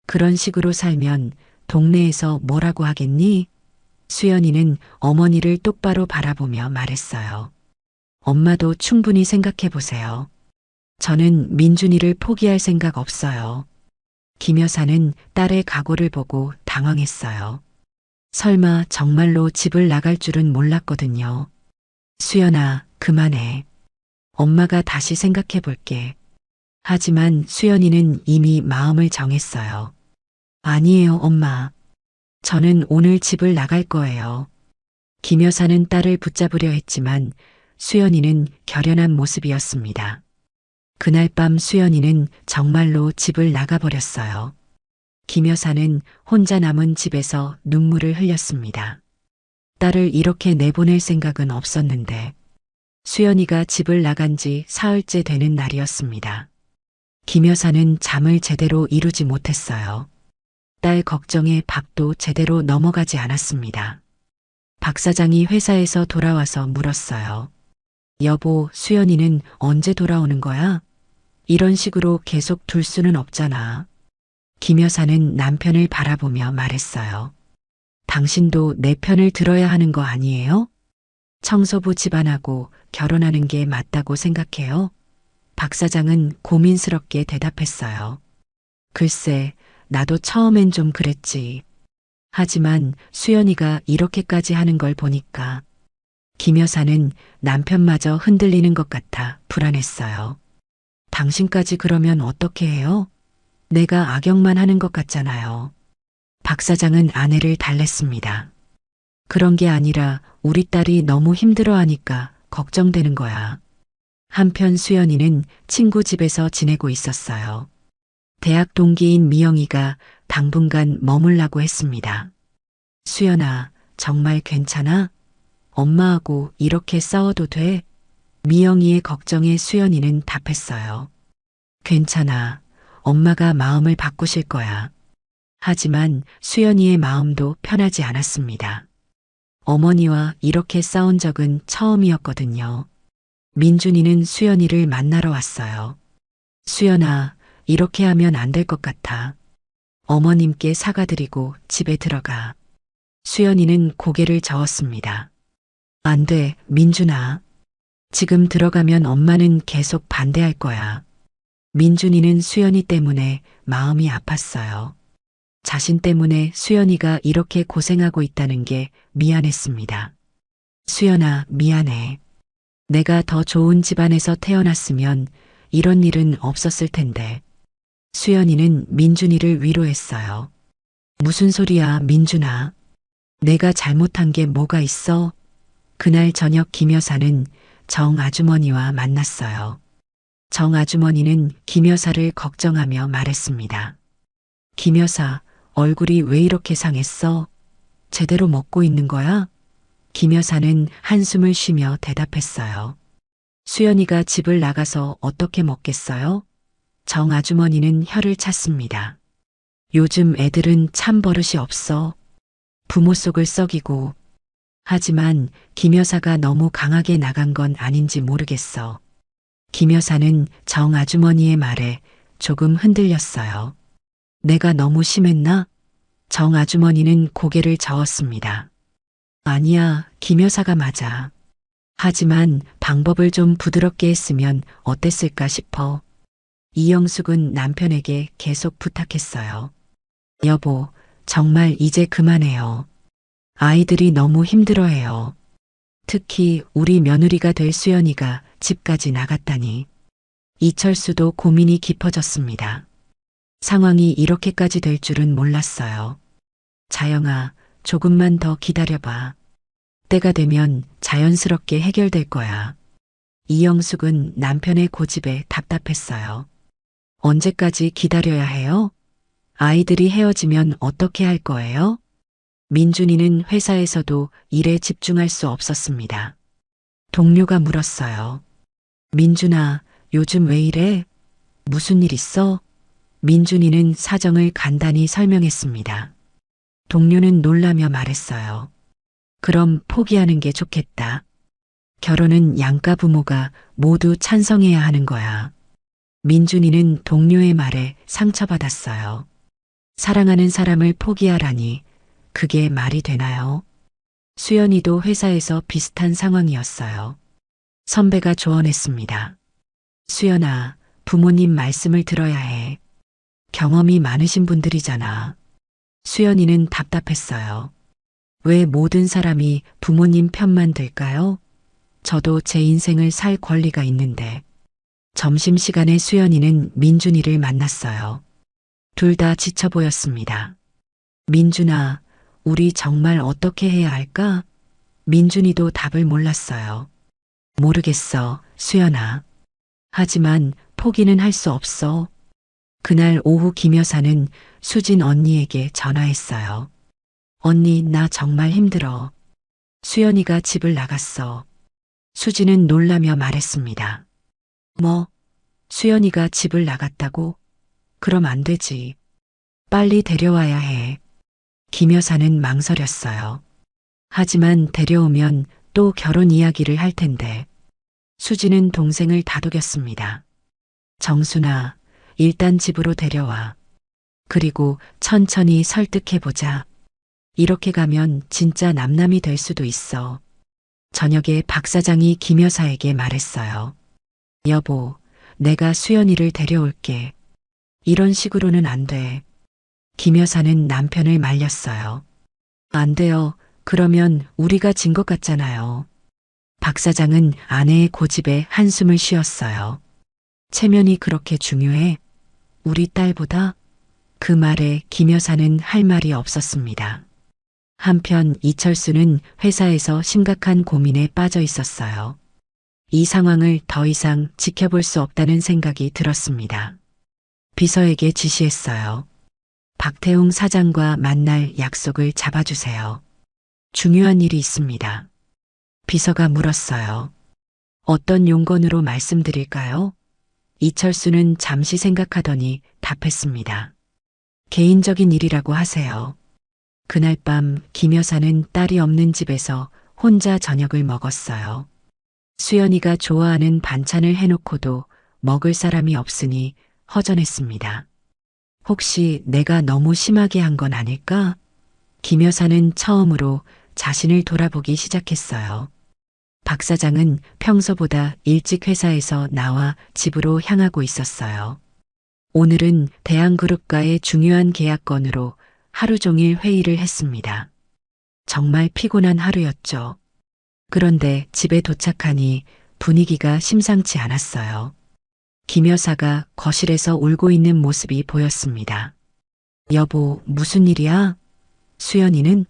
그런 식으로 살면 동네에서 뭐라고 하겠니? 수연이는 어머니를 똑바로 바라보며 말했어요. 엄마도 충분히 생각해 보세요. 저는 민준이를 포기할 생각 없어요. 김 여사는 딸의 각오를 보고 당황했어요. 설마 정말로 집을 나갈 줄은 몰랐거든요. 수연아, 그만해. 엄마가 다시 생각해 볼게. 하지만 수연이는 이미 마음을 정했어요. 아니에요, 엄마. 저는 오늘 집을 나갈 거예요. 김 여사는 딸을 붙잡으려 했지만 수연이는 결연한 모습이었습니다. 그날 밤 수연이는 정말로 집을 나가버렸어요. 김 여사는 혼자 남은 집에서 눈물을 흘렸습니다. 딸을 이렇게 내보낼 생각은 없었는데 수연이가 집을 나간 지 사흘째 되는 날이었습니다. 김 여사는 잠을 제대로 이루지 못했어요. 딸 걱정에 밥도 제대로 넘어가지 않았습니다. 박 사장이 회사에서 돌아와서 물었어요. 여보, 수연이는 언제 돌아오는 거야? 이런 식으로 계속 둘 수는 없잖아. 김 여사는 남편을 바라보며 말했어요. 당신도 내 편을 들어야 하는 거 아니에요? 청소부 집안하고 결혼하는 게 맞다고 생각해요? 박 사장은 고민스럽게 대답했어요. 글쎄, 나도 처음엔 좀 그랬지. 하지만 수연이가 이렇게까지 하는 걸 보니까 김 여사는 남편마저 흔들리는 것 같아 불안했어요. 당신까지 그러면 어떻게 해요? 내가 악역만 하는 것 같잖아요. 박 사장은 아내를 달랬습니다. 그런 게 아니라 우리 딸이 너무 힘들어하니까 걱정되는 거야. 한편 수연이는 친구 집에서 지내고 있었어요. 대학 동기인 미영이가 당분간 머물라고 했습니다. 수연아, 정말 괜찮아? 엄마하고 이렇게 싸워도 돼? 미영이의 걱정에 수연이는 답했어요. 괜찮아. 엄마가 마음을 바꾸실 거야. 하지만 수연이의 마음도 편하지 않았습니다. 어머니와 이렇게 싸운 적은 처음이었거든요. 민준이는 수연이를 만나러 왔어요. 수연아, 이렇게 하면 안 될 것 같아. 어머님께 사과드리고 집에 들어가. 수연이는 고개를 저었습니다. 안 돼, 민준아. 지금 들어가면 엄마는 계속 반대할 거야. 민준이는 수연이 때문에 마음이 아팠어요. 자신 때문에 수연이가 이렇게 고생하고 있다는 게 미안했습니다. 수연아, 미안해. 내가 더 좋은 집안에서 태어났으면 이런 일은 없었을 텐데. 수연이는 민준이를 위로했어요. 무슨 소리야, 민준아. 내가 잘못한 게 뭐가 있어? 그날 저녁 김 여사는 정 아주머니와 만났어요. 정 아주머니는 김 여사를 걱정하며 말했습니다. 김 여사, 얼굴이 왜 이렇게 상했어? 제대로 먹고 있는 거야? 김 여사는 한숨을 쉬며 대답했어요. 수연이가 집을 나가서 어떻게 먹겠어요? 정 아주머니는 혀를 찼습니다. 요즘 애들은 참 버릇이 없어. 부모 속을 썩이고. 하지만 김 여사가 너무 강하게 나간 건 아닌지 모르겠어. 김 여사는 정 아주머니의 말에 조금 흔들렸어요. 내가 너무 심했나? 정 아주머니는 고개를 저었습니다. 아니야, 김 여사가 맞아. 하지만 방법을 좀 부드럽게 했으면 어땠을까 싶어. 이영숙은 남편에게 계속 부탁했어요. 여보, 정말 이제 그만해요. 아이들이 너무 힘들어해요. 특히 우리 며느리가 될 수연이가 집까지 나갔다니. 이철수도 고민이 깊어졌습니다. 상황이 이렇게까지 될 줄은 몰랐어요. 자영아, 조금만 더 기다려봐. 때가 되면 자연스럽게 해결될 거야. 이영숙은 남편의 고집에 답답했어요. 언제까지 기다려야 해요? 아이들이 헤어지면 어떻게 할 거예요? 민준이는 회사에서도 일에 집중할 수 없었습니다. 동료가 물었어요. 민준아, 요즘 왜 이래? 무슨 일 있어? 민준이는 사정을 간단히 설명했습니다. 동료는 놀라며 말했어요. 그럼 포기하는 게 좋겠다. 결혼은 양가 부모가 모두 찬성해야 하는 거야. 민준이는 동료의 말에 상처받았어요. 사랑하는 사람을 포기하라니 그게 말이 되나요? 수연이도 회사에서 비슷한 상황이었어요. 선배가 조언했습니다. 수연아, 부모님 말씀을 들어야 해. 경험이 많으신 분들이잖아. 수연이는 답답했어요. 왜 모든 사람이 부모님 편만 들까요? 저도 제 인생을 살 권리가 있는데. 점심시간에 수연이는 민준이를 만났어요. 둘 다 지쳐 보였습니다. 민준아, 우리 정말 어떻게 해야 할까? 민준이도 답을 몰랐어요. 모르겠어, 수연아. 하지만 포기는 할 수 없어. 그날 오후 김 여사는 수진 언니에게 전화했어요. 언니, 나 정말 힘들어. 수연이가 집을 나갔어. 수진은 놀라며 말했습니다. 뭐? 수연이가 집을 나갔다고? 그럼 안 되지. 빨리 데려와야 해. 김 여사는 망설였어요. 하지만 데려오면 또 결혼 이야기를 할 텐데. 수진은 동생을 다독였습니다. 정순아, 일단 집으로 데려와. 그리고 천천히 설득해보자. 이렇게 가면 진짜 남남이 될 수도 있어. 저녁에 박 사장이 김 여사에게 말했어요. 여보, 내가 수연이를 데려올게. 이런 식으로는 안 돼. 김 여사는 남편을 말렸어요. 안 돼요. 그러면 우리가 진 것 같잖아요. 박 사장은 아내의 고집에 한숨을 쉬었어요. 체면이 그렇게 중요해? 우리 딸보다? 그 말에 김 여사는 할 말이 없었습니다. 한편 이철수는 회사에서 심각한 고민에 빠져 있었어요. 이 상황을 더 이상 지켜볼 수 없다는 생각이 들었습니다. 비서에게 지시했어요. 박태웅 사장과 만날 약속을 잡아주세요. 중요한 일이 있습니다. 비서가 물었어요. 어떤 용건으로 말씀드릴까요? 이철수는 잠시 생각하더니 답했습니다. 개인적인 일이라고 하세요. 그날 밤 김 여사는 딸이 없는 집에서 혼자 저녁을 먹었어요. 수연이가 좋아하는 반찬을 해놓고도 먹을 사람이 없으니 허전했습니다. 혹시 내가 너무 심하게 한 건 아닐까? 김 여사는 처음으로 자신을 돌아보기 시작했어요. 박 사장은 평소보다 일찍 회사에서 나와 집으로 향하고 있었어요. 오늘은 대한그룹과의 중요한 계약 건으로 하루 종일 회의를 했습니다. 정말 피곤한 하루였죠. 그런데 집에 도착하니 분위기가 심상치 않았어요. 김 여사가 거실에서 울고 있는 모습이 보였습니다. 여보, 무슨 일이야? 수연이는?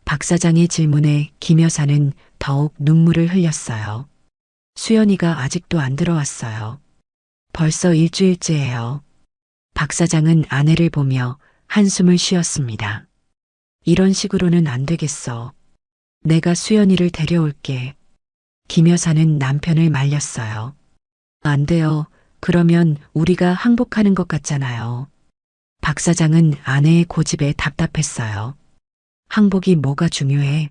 박 사장의 질문에 김 여사는 더욱 눈물을 흘렸어요. 수연이가 아직도 안 들어왔어요. 벌써 일주일째예요. 박 사장은 아내를 보며 한숨을 쉬었습니다. 이런 식으로는 안 되겠어. 내가 수연이를 데려올게. 김 여사는 남편을 말렸어요. 안 돼요. 그러면 우리가 항복하는 것 같잖아요. 박 사장은 아내의 고집에 답답했어요. 항복이 뭐가 중요해?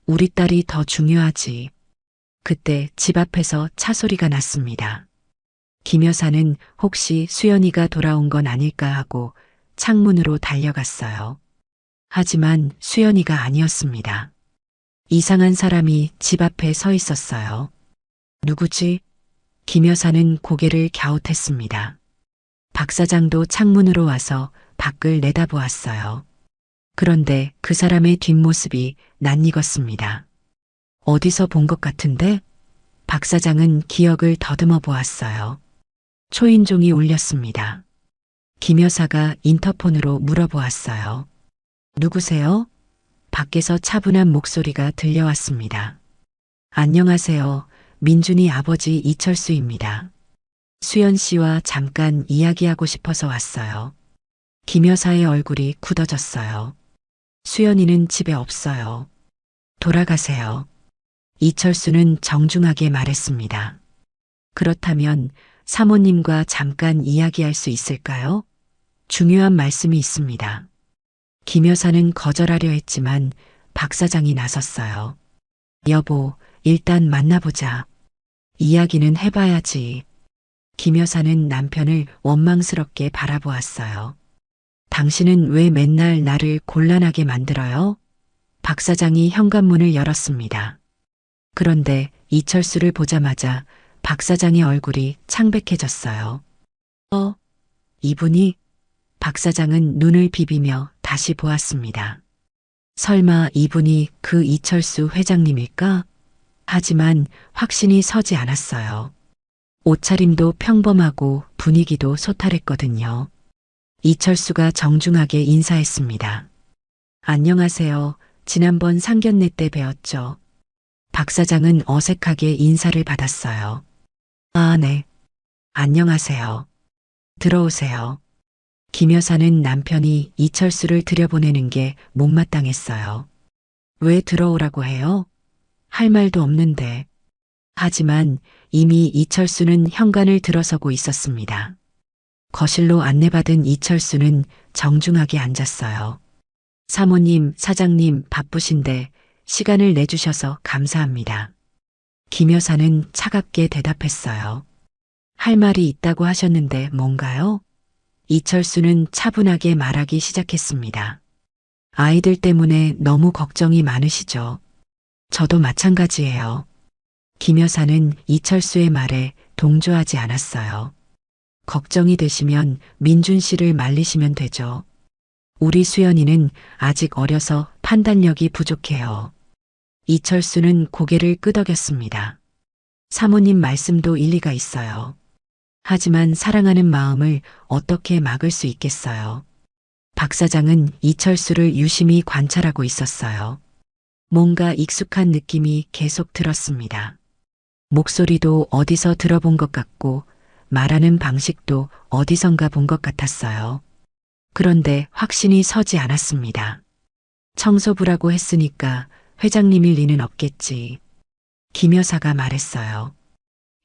우리 딸이 더 중요하지. 그때 집 앞에서 차 소리가 났습니다. 김 여사는 혹시 수연이가 돌아온 건 아닐까 하고 창문으로 달려갔어요. 하지만 수연이가 아니었습니다. 이상한 사람이 집 앞에 서 있었어요. 누구지? 김 여사는 고개를 갸웃했습니다. 박 사장도 창문으로 와서 밖을 내다보았어요. 그런데 그 사람의 뒷모습이 낯익었습니다. 어디서 본 것 같은데? 박 사장은 기억을 더듬어 보았어요. 초인종이 울렸습니다. 김 여사가 인터폰으로 물어보았어요. 누구세요? 밖에서 차분한 목소리가 들려왔습니다. 안녕하세요. 민준이 아버지 이철수입니다. 수연 씨와 잠깐 이야기하고 싶어서 왔어요. 김 여사의 얼굴이 굳어졌어요. 수연이는 집에 없어요. 돌아가세요. 이철수는 정중하게 말했습니다. 그렇다면 사모님과 잠깐 이야기할 수 있을까요? 중요한 말씀이 있습니다. 김 여사는 거절하려 했지만 박 사장이 나섰어요. 여보, 일단 만나보자. 이야기는 해봐야지. 김 여사는 남편을 원망스럽게 바라보았어요. 당신은 왜 맨날 나를 곤란하게 만들어요? 박 사장이 현관문을 열었습니다. 그런데 이철수를 보자마자 박 사장의 얼굴이 창백해졌어요. 이분이? 박 사장은 눈을 비비며 다시 보았습니다. 설마 이분이 그 이철수 회장님일까? 하지만 확신이 서지 않았어요. 옷차림도 평범하고 분위기도 소탈했거든요. 이철수가 정중하게 인사했습니다. 안녕하세요. 지난번 상견례 때 뵈었죠. 박 사장은 어색하게 인사를 받았어요. 아, 네. 안녕하세요. 들어오세요. 김 여사는 남편이 이철수를 들여보내는 게 못마땅했어요. 왜 들어오라고 해요? 할 말도 없는데. 하지만 이미 이철수는 현관을 들어서고 있었습니다. 거실로 안내받은 이철수는 정중하게 앉았어요. 사모님, 사장님 바쁘신데 시간을 내주셔서 감사합니다. 김 여사는 차갑게 대답했어요. 할 말이 있다고 하셨는데 뭔가요? 이철수는 차분하게 말하기 시작했습니다. 아이들 때문에 너무 걱정이 많으시죠? 저도 마찬가지예요. 김 여사는 이철수의 말에 동조하지 않았어요. 걱정이 되시면 민준 씨를 말리시면 되죠. 우리 수연이는 아직 어려서 판단력이 부족해요. 이철수는 고개를 끄덕였습니다. 사모님 말씀도 일리가 있어요. 하지만 사랑하는 마음을 어떻게 막을 수 있겠어요. 박 사장은 이철수를 유심히 관찰하고 있었어요. 뭔가 익숙한 느낌이 계속 들었습니다. 목소리도 어디서 들어본 것 같고 말하는 방식도 어디선가 본 것 같았어요. 그런데 확신이 서지 않았습니다. 청소부라고 했으니까 회장님일 리는 없겠지. 김 여사가 말했어요.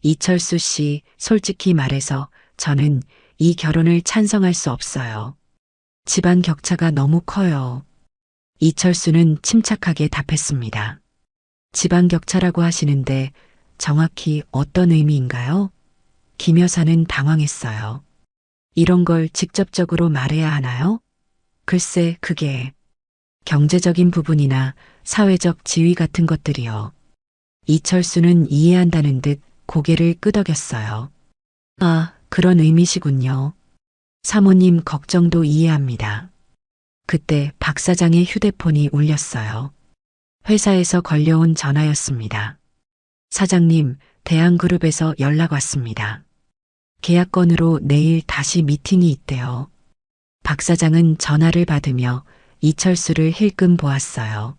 이철수 씨, 솔직히 말해서 저는 이 결혼을 찬성할 수 없어요. 집안 격차가 너무 커요. 이철수는 침착하게 답했습니다. 집안 격차라고 하시는데 정확히 어떤 의미인가요? 김 여사는 당황했어요. 이런 걸 직접적으로 말해야 하나요? 글쎄, 그게 경제적인 부분이나 사회적 지위 같은 것들이요. 이철수는 이해한다는 듯 고개를 끄덕였어요. 아, 그런 의미시군요. 사모님 걱정도 이해합니다. 그때 박 사장의 휴대폰이 울렸어요. 회사에서 걸려온 전화였습니다. 사장님, 대한그룹에서 연락 왔습니다. 계약 건으로 내일 다시 미팅이 있대요. 박 사장은 전화를 받으며 이철수를 힐끔 보았어요.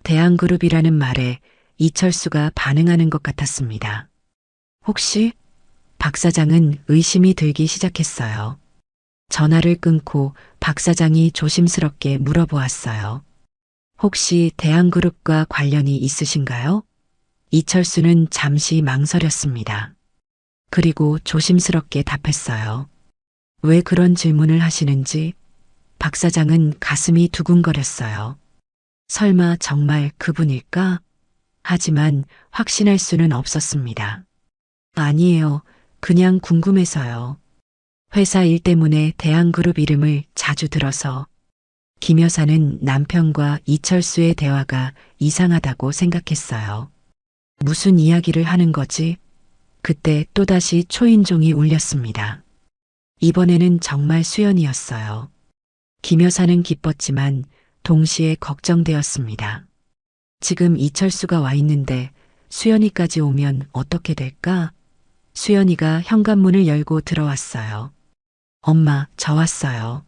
대한그룹이라는 말에 이철수가 반응하는 것 같았습니다. 혹시? 박 사장은 의심이 들기 시작했어요. 전화를 끊고 박 사장이 조심스럽게 물어보았어요. 혹시 대한그룹과 관련이 있으신가요? 이철수는 잠시 망설였습니다. 그리고 조심스럽게 답했어요. 왜 그런 질문을 하시는지? 박 사장은 가슴이 두근거렸어요. 설마 정말 그분일까? 하지만 확신할 수는 없었습니다. 아니에요. 그냥 궁금해서요. 회사 일 때문에 대한그룹 이름을 자주 들어서 김 여사는 남편과 이철수의 대화가 이상하다고 생각했어요. 무슨 이야기를 하는 거지? 그때 또다시 초인종이 울렸습니다. 이번에는 정말 수연이었어요. 김 여사는 기뻤지만 동시에 걱정되었습니다. 지금 이철수가 와 있는데 수연이까지 오면 어떻게 될까? 수연이가 현관문을 열고 들어왔어요. 엄마, 저 왔어요.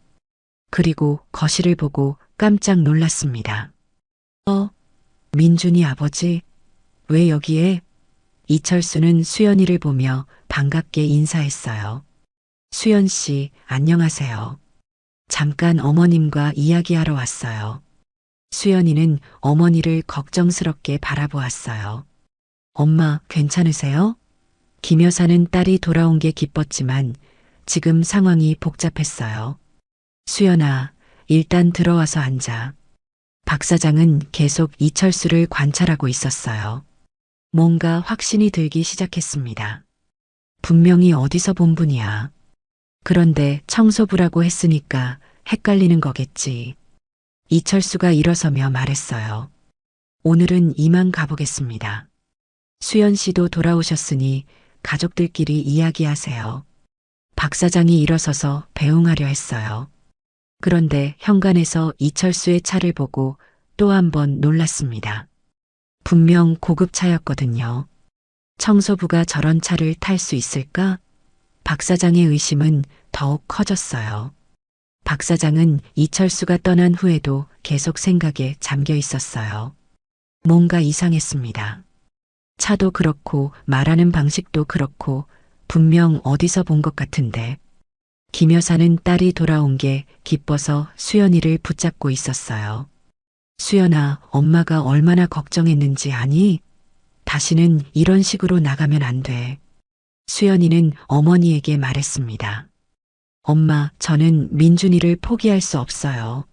그리고 거실을 보고 깜짝 놀랐습니다. 민준이 아버지, 왜 여기에? 이철수는 수연이를 보며 반갑게 인사했어요. 수연 씨, 안녕하세요. 잠깐 어머님과 이야기하러 왔어요. 수연이는 어머니를 걱정스럽게 바라보았어요. 엄마, 괜찮으세요? 김 여사는 딸이 돌아온 게 기뻤지만 지금 상황이 복잡했어요. 수연아, 일단 들어와서 앉아. 박 사장은 계속 이철수를 관찰하고 있었어요. 뭔가 확신이 들기 시작했습니다. 분명히 어디서 본 분이야. 그런데 청소부라고 했으니까 헷갈리는 거겠지. 이철수가 일어서며 말했어요. 오늘은 이만 가보겠습니다. 수연 씨도 돌아오셨으니 가족들끼리 이야기하세요. 박 사장이 일어서서 배웅하려 했어요. 그런데 현관에서 이철수의 차를 보고 또 한 번 놀랐습니다. 분명 고급 차였거든요. 청소부가 저런 차를 탈 수 있을까? 박 사장의 의심은 더욱 커졌어요. 박 사장은 이철수가 떠난 후에도 계속 생각에 잠겨 있었어요. 뭔가 이상했습니다. 차도 그렇고 말하는 방식도 그렇고 분명 어디서 본 것 같은데. 김 여사는 딸이 돌아온 게 기뻐서 수연이를 붙잡고 있었어요. 수연아, 엄마가 얼마나 걱정했는지 아니? 다시는 이런 식으로 나가면 안 돼. 수연이는 어머니에게 말했습니다. 엄마, 저는 민준이를 포기할 수 없어요.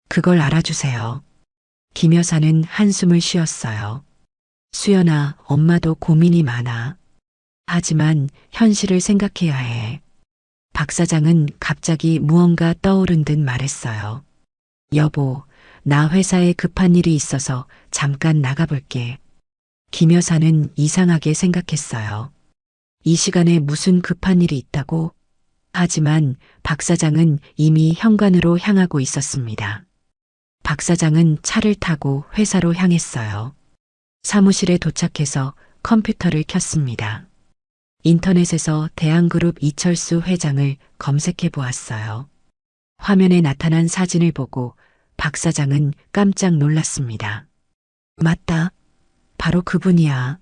그걸 알아주세요. 김 여사는 한숨을 쉬었어요. 수연아, 엄마도 고민이 많아. 하지만 현실을 생각해야 해. 박 사장은 갑자기 무언가 떠오른 듯 말했어요. 여보, 나 회사에 급한 일이 있어서 잠깐 나가볼게. 김 여사는 이상하게 생각했어요. 이 시간에 무슨 급한 일이 있다고? 하지만 박 사장은 이미 현관으로 향하고 있었습니다. 박 사장은 차를 타고 회사로 향했어요. 사무실에 도착해서 컴퓨터를 켰습니다. 인터넷에서 대한그룹 이철수 회장을 검색해 보았어요. 화면에 나타난 사진을 보고 박 사장은 깜짝 놀랐습니다. 맞다. 바로 그분이야.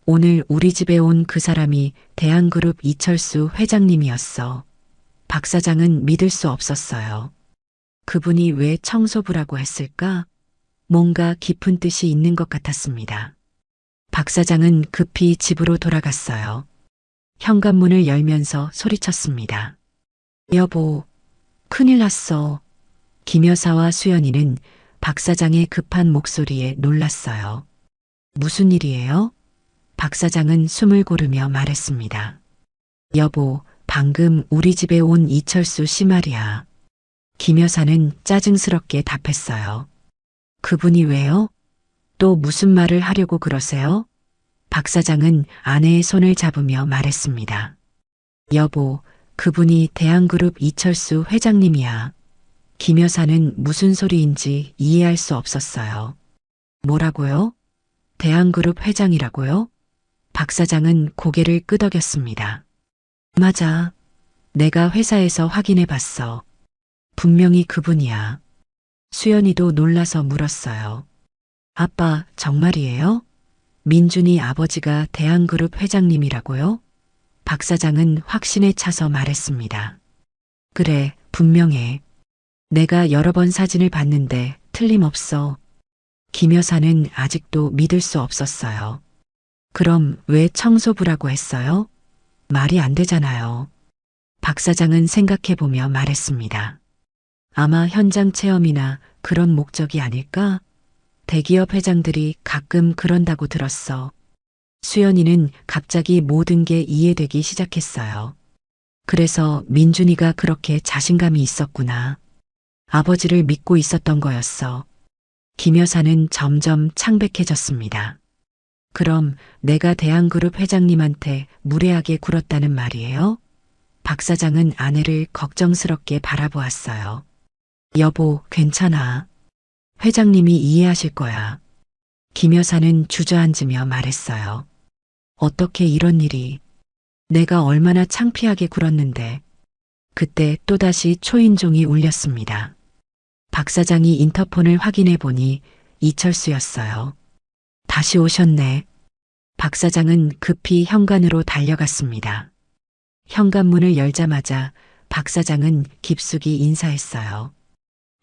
오늘 우리 집에 온 그 사람이 대한그룹 이철수 회장님이었어. 박 사장은 믿을 수 없었어요. 그분이 왜 청소부라고 했을까? 뭔가 깊은 뜻이 있는 것 같았습니다. 박 사장은 급히 집으로 돌아갔어요. 현관문을 열면서 소리쳤습니다. 여보, 큰일 났어. 김 여사와 수연이는 박 사장의 급한 목소리에 놀랐어요. 무슨 일이에요? 박 사장은 숨을 고르며 말했습니다. 여보, 방금 우리 집에 온 이철수 씨 말이야. 김 여사는 짜증스럽게 답했어요. 그분이 왜요? 또 무슨 말을 하려고 그러세요? 박 사장은 아내의 손을 잡으며 말했습니다. 여보, 그분이 대한그룹 이철수 회장님이야. 김 여사는 무슨 소리인지 이해할 수 없었어요. 뭐라고요? 대한그룹 회장이라고요? 박 사장은 고개를 끄덕였습니다. 맞아. 내가 회사에서 확인해 봤어. 분명히 그분이야. 수연이도 놀라서 물었어요. 아빠, 정말이에요? 민준이 아버지가 대한그룹 회장님이라고요? 박 사장은 확신에 차서 말했습니다. 그래, 분명해. 내가 여러 번 사진을 봤는데 틀림없어. 김 여사는 아직도 믿을 수 없었어요. 그럼 왜 청소부라고 했어요? 말이 안 되잖아요. 박 사장은 생각해보며 말했습니다. 아마 현장 체험이나 그런 목적이 아닐까? 대기업 회장들이 가끔 그런다고 들었어. 수연이는 갑자기 모든 게 이해되기 시작했어요. 그래서 민준이가 그렇게 자신감이 있었구나. 아버지를 믿고 있었던 거였어. 김 여사는 점점 창백해졌습니다. 그럼 내가 대한그룹 회장님한테 무례하게 굴었다는 말이에요? 박 사장은 아내를 걱정스럽게 바라보았어요. 여보, 괜찮아. 회장님이 이해하실 거야. 김 여사는 주저앉으며 말했어요. 어떻게 이런 일이. 내가 얼마나 창피하게 굴었는데. 그때 또다시 초인종이 울렸습니다. 박 사장이 인터폰을 확인해 보니 이철수였어요. 다시 오셨네. 박 사장은 급히 현관으로 달려갔습니다. 현관문을 열자마자 박 사장은 깊숙이 인사했어요.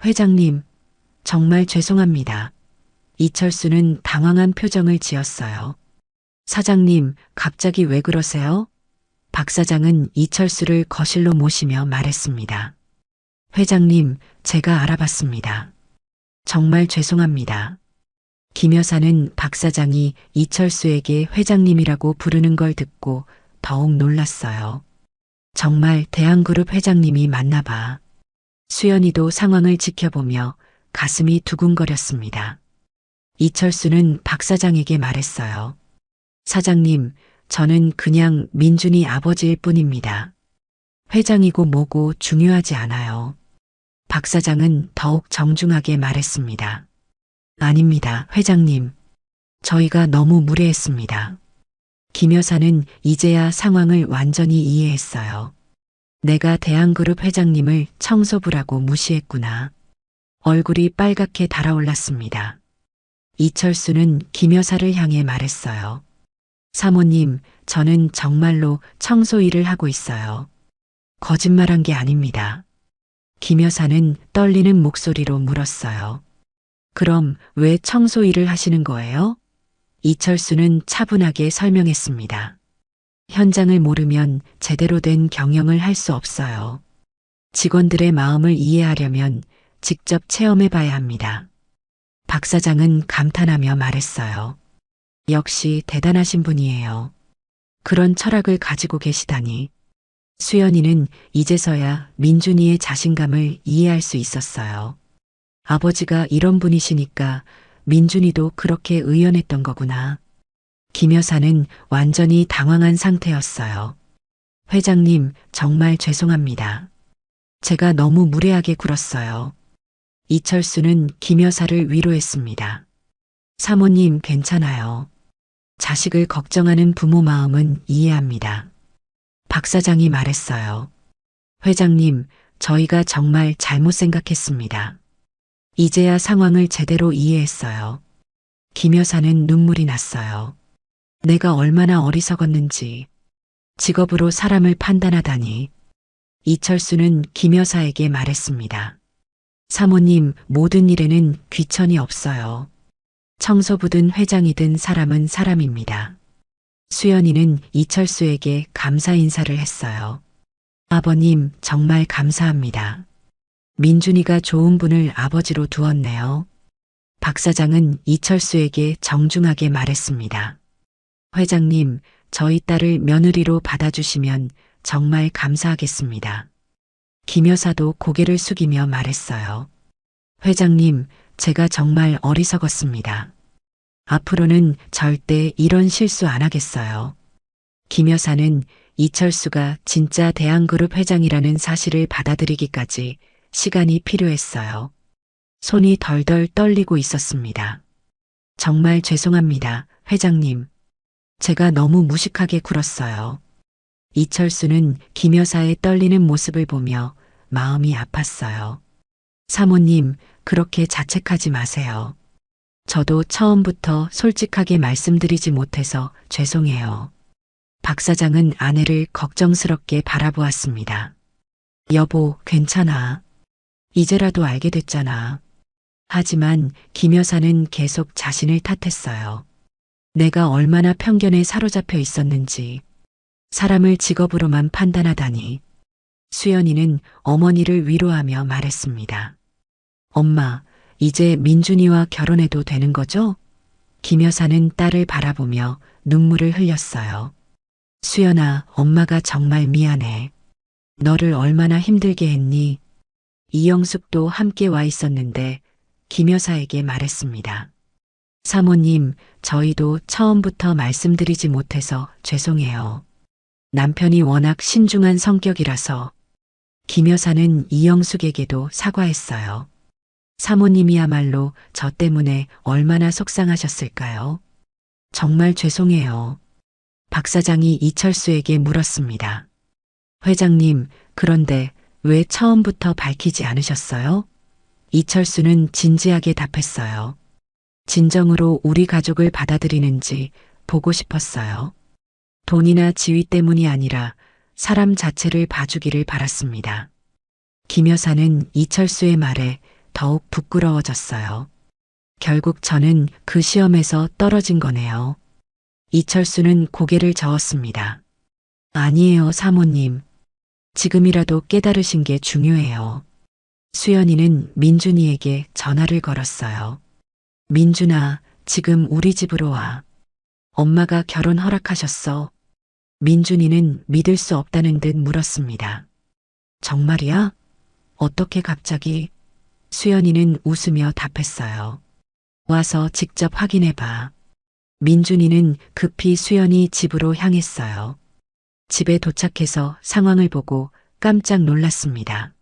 회장님, 정말 죄송합니다. 이철수는 당황한 표정을 지었어요. 사장님, 갑자기 왜 그러세요? 박 사장은 이철수를 거실로 모시며 말했습니다. 회장님, 제가 알아봤습니다. 정말 죄송합니다. 김 여사는 박 사장이 이철수에게 회장님이라고 부르는 걸 듣고 더욱 놀랐어요. 정말 대한그룹 회장님이 맞나 봐. 수연이도 상황을 지켜보며 가슴이 두근거렸습니다. 이철수는 박 사장에게 말했어요. 사장님, 저는 그냥 민준이 아버지일 뿐입니다. 회장이고 뭐고 중요하지 않아요. 박 사장은 더욱 정중하게 말했습니다. 아닙니다, 회장님. 저희가 너무 무례했습니다. 김 여사는 이제야 상황을 완전히 이해했어요. 내가 대한그룹 회장님을 청소부라고 무시했구나. 얼굴이 빨갛게 달아올랐습니다. 이철수는 김 여사를 향해 말했어요. 사모님, 저는 정말로 청소 일을 하고 있어요. 거짓말한 게 아닙니다. 김 여사는 떨리는 목소리로 물었어요. 그럼 왜 청소 일을 하시는 거예요? 이철수는 차분하게 설명했습니다. 현장을 모르면 제대로 된 경영을 할 수 없어요. 직원들의 마음을 이해하려면 직접 체험해 봐야 합니다. 박 사장은 감탄하며 말했어요. 역시 대단하신 분이에요. 그런 철학을 가지고 계시다니. 수연이는 이제서야 민준이의 자신감을 이해할 수 있었어요. 아버지가 이런 분이시니까 민준이도 그렇게 의연했던 거구나. 김 여사는 완전히 당황한 상태였어요. 회장님, 정말 죄송합니다. 제가 너무 무례하게 굴었어요. 이철수는 김 여사를 위로했습니다. 사모님, 괜찮아요. 자식을 걱정하는 부모 마음은 이해합니다. 박 사장이 말했어요. 회장님, 저희가 정말 잘못 생각했습니다. 이제야 상황을 제대로 이해했어요. 김 여사는 눈물이 났어요. 내가 얼마나 어리석었는지, 직업으로 사람을 판단하다니. 이철수는 김 여사에게 말했습니다. 사모님, 모든 일에는 귀천이 없어요. 청소부든 회장이든 사람은 사람입니다. 수연이는 이철수에게 감사 인사를 했어요. 아버님, 정말 감사합니다. 민준이가 좋은 분을 아버지로 두었네요. 박 사장은 이철수에게 정중하게 말했습니다. 회장님, 저희 딸을 며느리로 받아주시면 정말 감사하겠습니다. 김 여사도 고개를 숙이며 말했어요. 회장님, 제가 정말 어리석었습니다. 앞으로는 절대 이런 실수 안 하겠어요. 김 여사는 이철수가 진짜 대한그룹 회장이라는 사실을 받아들이기까지 시간이 필요했어요. 손이 덜덜 떨리고 있었습니다. 정말 죄송합니다, 회장님. 제가 너무 무식하게 굴었어요. 이철수는 김 여사의 떨리는 모습을 보며 마음이 아팠어요. 사모님, 그렇게 자책하지 마세요. 저도 처음부터 솔직하게 말씀드리지 못해서 죄송해요. 박 사장은 아내를 걱정스럽게 바라보았습니다. 여보, 괜찮아. 이제라도 알게 됐잖아. 하지만 김 여사는 계속 자신을 탓했어요. 내가 얼마나 편견에 사로잡혀 있었는지, 사람을 직업으로만 판단하다니. 수연이는 어머니를 위로하며 말했습니다. 엄마, 이제 민준이와 결혼해도 되는 거죠? 김 여사는 딸을 바라보며 눈물을 흘렸어요. 수연아, 엄마가 정말 미안해. 너를 얼마나 힘들게 했니? 이영숙도 함께 와 있었는데 김 여사에게 말했습니다. 사모님, 저희도 처음부터 말씀드리지 못해서 죄송해요. 남편이 워낙 신중한 성격이라서. 김 여사는 이영숙에게도 사과했어요. 사모님이야말로 저 때문에 얼마나 속상하셨을까요? 정말 죄송해요. 박 사장이 이철수에게 물었습니다. 회장님, 그런데 왜 처음부터 밝히지 않으셨어요? 이철수는 진지하게 답했어요. 진정으로 우리 가족을 받아들이는지 보고 싶었어요. 돈이나 지위 때문이 아니라 사람 자체를 봐주기를 바랐습니다. 김 여사는 이철수의 말에 더욱 부끄러워졌어요. 결국 저는 그 시험에서 떨어진 거네요. 이철수는 고개를 저었습니다. 아니에요, 사모님. 지금이라도 깨달으신 게 중요해요. 수연이는 민준이에게 전화를 걸었어요. 민준아, 지금 우리 집으로 와. 엄마가 결혼 허락하셨어. 민준이는 믿을 수 없다는 듯 물었습니다. 정말이야? 어떻게 갑자기? 수연이는 웃으며 답했어요. 와서 직접 확인해봐. 민준이는 급히 수연이 집으로 향했어요. 집에 도착해서 상황을 보고 깜짝 놀랐습니다.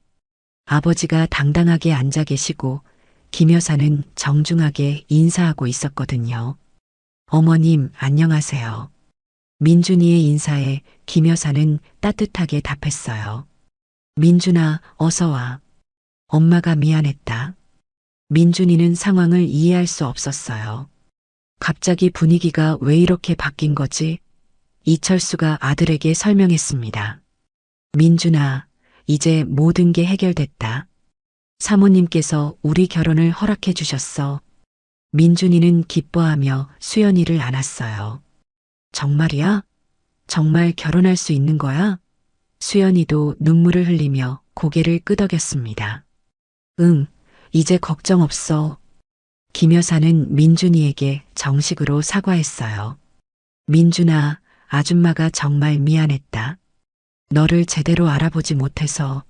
아버지가 당당하게 앉아 계시고 김 여사는 정중하게 인사하고 있었거든요. 어머님, 안녕하세요. 민준이의 인사에 김 여사는 따뜻하게 답했어요. 민준아, 어서 와. 엄마가 미안했다. 민준이는 상황을 이해할 수 없었어요. 갑자기 분위기가 왜 이렇게 바뀐 거지? 이철수가 아들에게 설명했습니다. 민준아, 이제 모든 게 해결됐다. 사모님께서 우리 결혼을 허락해 주셨어. 민준이는 기뻐하며 수연이를 안았어요. 정말이야? 정말 결혼할 수 있는 거야? 수연이도 눈물을 흘리며 고개를 끄덕였습니다. 응, 이제 걱정 없어. 김 여사는 민준이에게 정식으로 사과했어요. 민준아, 아줌마가 정말 미안했다. 너를 제대로 알아보지 못해서.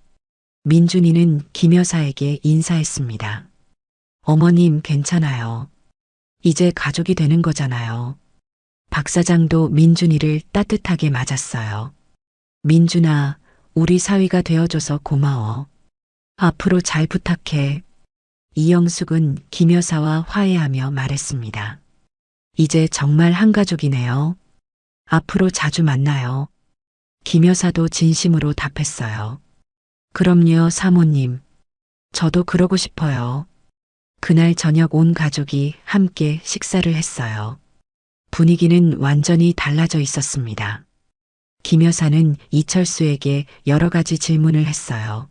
민준이는 김 여사에게 인사했습니다. 어머님, 괜찮아요. 이제 가족이 되는 거잖아요. 박 사장도 민준이를 따뜻하게 맞았어요. 민준아, 우리 사위가 되어줘서 고마워. 앞으로 잘 부탁해. 이영숙은 김 여사와 화해하며 말했습니다. 이제 정말 한 가족이네요. 앞으로 자주 만나요. 김 여사도 진심으로 답했어요. 그럼요, 사모님. 저도 그러고 싶어요. 그날 저녁 온 가족이 함께 식사를 했어요. 분위기는 완전히 달라져 있었습니다. 김 여사는 이철수에게 여러 가지 질문을 했어요.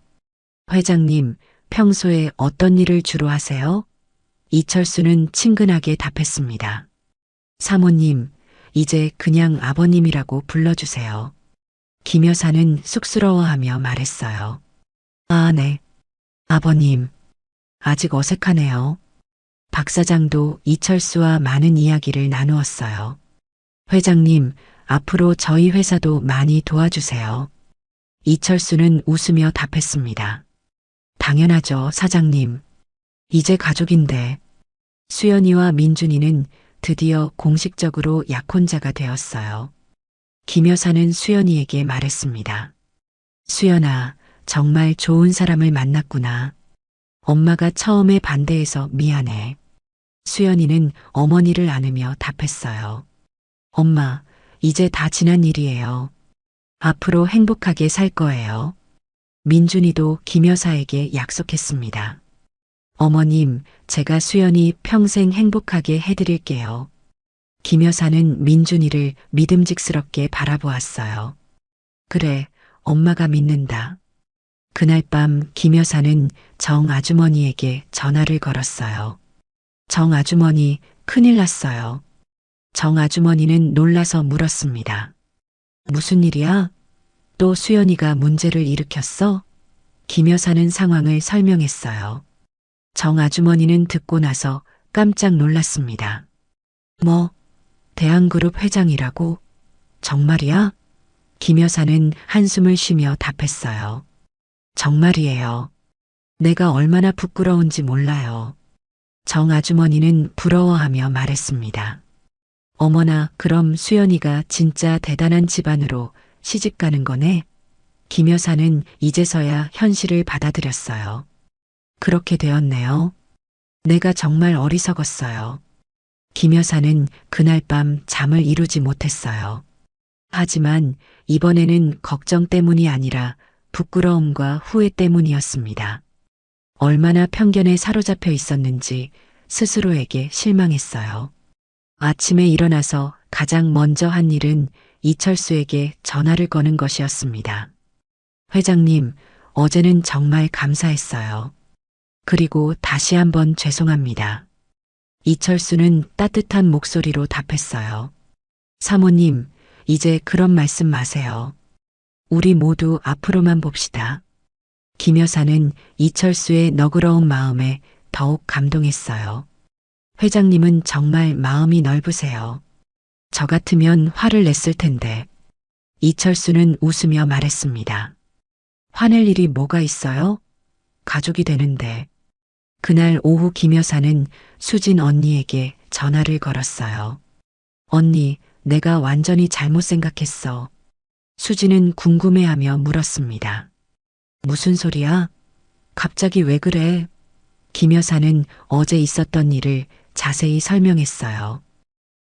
회장님, 평소에 어떤 일을 주로 하세요? 이철수는 친근하게 답했습니다. 사모님, 이제 그냥 아버님이라고 불러주세요. 김 여사는 쑥스러워하며 말했어요. 아, 네. 아버님. 아직 어색하네요. 박 사장도 이철수와 많은 이야기를 나누었어요. 회장님, 앞으로 저희 회사도 많이 도와주세요. 이철수는 웃으며 답했습니다. 당연하죠, 사장님. 이제 가족인데. 수연이와 민준이는 드디어 공식적으로 약혼자가 되었어요. 김 여사는 수연이에게 말했습니다. 수연아, 정말 좋은 사람을 만났구나. 엄마가 처음에 반대해서 미안해. 수연이는 어머니를 안으며 답했어요. 엄마, 이제 다 지난 일이에요. 앞으로 행복하게 살 거예요. 민준이도 김 여사에게 약속했습니다. 어머님, 제가 수연이 평생 행복하게 해드릴게요. 김 여사는 민준이를 믿음직스럽게 바라보았어요. 그래, 엄마가 믿는다. 그날 밤 김 여사는 정 아주머니에게 전화를 걸었어요. 정 아주머니, 큰일 났어요. 정 아주머니는 놀라서 물었습니다. 무슨 일이야? 또 수연이가 문제를 일으켰어? 김 여사는 상황을 설명했어요. 정 아주머니는 듣고 나서 깜짝 놀랐습니다. 뭐, 대한그룹 회장이라고? 정말이야? 김 여사는 한숨을 쉬며 답했어요. 정말이에요. 내가 얼마나 부끄러운지 몰라요. 정 아주머니는 부러워하며 말했습니다. 어머나, 그럼 수연이가 진짜 대단한 집안으로 시집 가는 거네? 김 여사는 이제서야 현실을 받아들였어요. 그렇게 되었네요. 내가 정말 어리석었어요. 김 여사는 그날 밤 잠을 이루지 못했어요. 하지만 이번에는 걱정 때문이 아니라 부끄러움과 후회 때문이었습니다. 얼마나 편견에 사로잡혀 있었는지 스스로에게 실망했어요. 아침에 일어나서 가장 먼저 한 일은 이철수에게 전화를 거는 것이었습니다. 회장님, 어제는 정말 감사했어요. 그리고 다시 한번 죄송합니다. 이철수는 따뜻한 목소리로 답했어요. 사모님, 이제 그런 말씀 마세요. 우리 모두 앞으로만 봅시다. 김 여사는 이철수의 너그러운 마음에 더욱 감동했어요. 회장님은 정말 마음이 넓으세요. 저 같으면 화를 냈을 텐데. 이철수는 웃으며 말했습니다. 화낼 일이 뭐가 있어요? 가족이 되는데. 그날 오후 김 여사는 수진 언니에게 전화를 걸었어요. 언니, 내가 완전히 잘못 생각했어. 수진은 궁금해하며 물었습니다. 무슨 소리야? 갑자기 왜 그래? 김 여사는 어제 있었던 일을 자세히 설명했어요.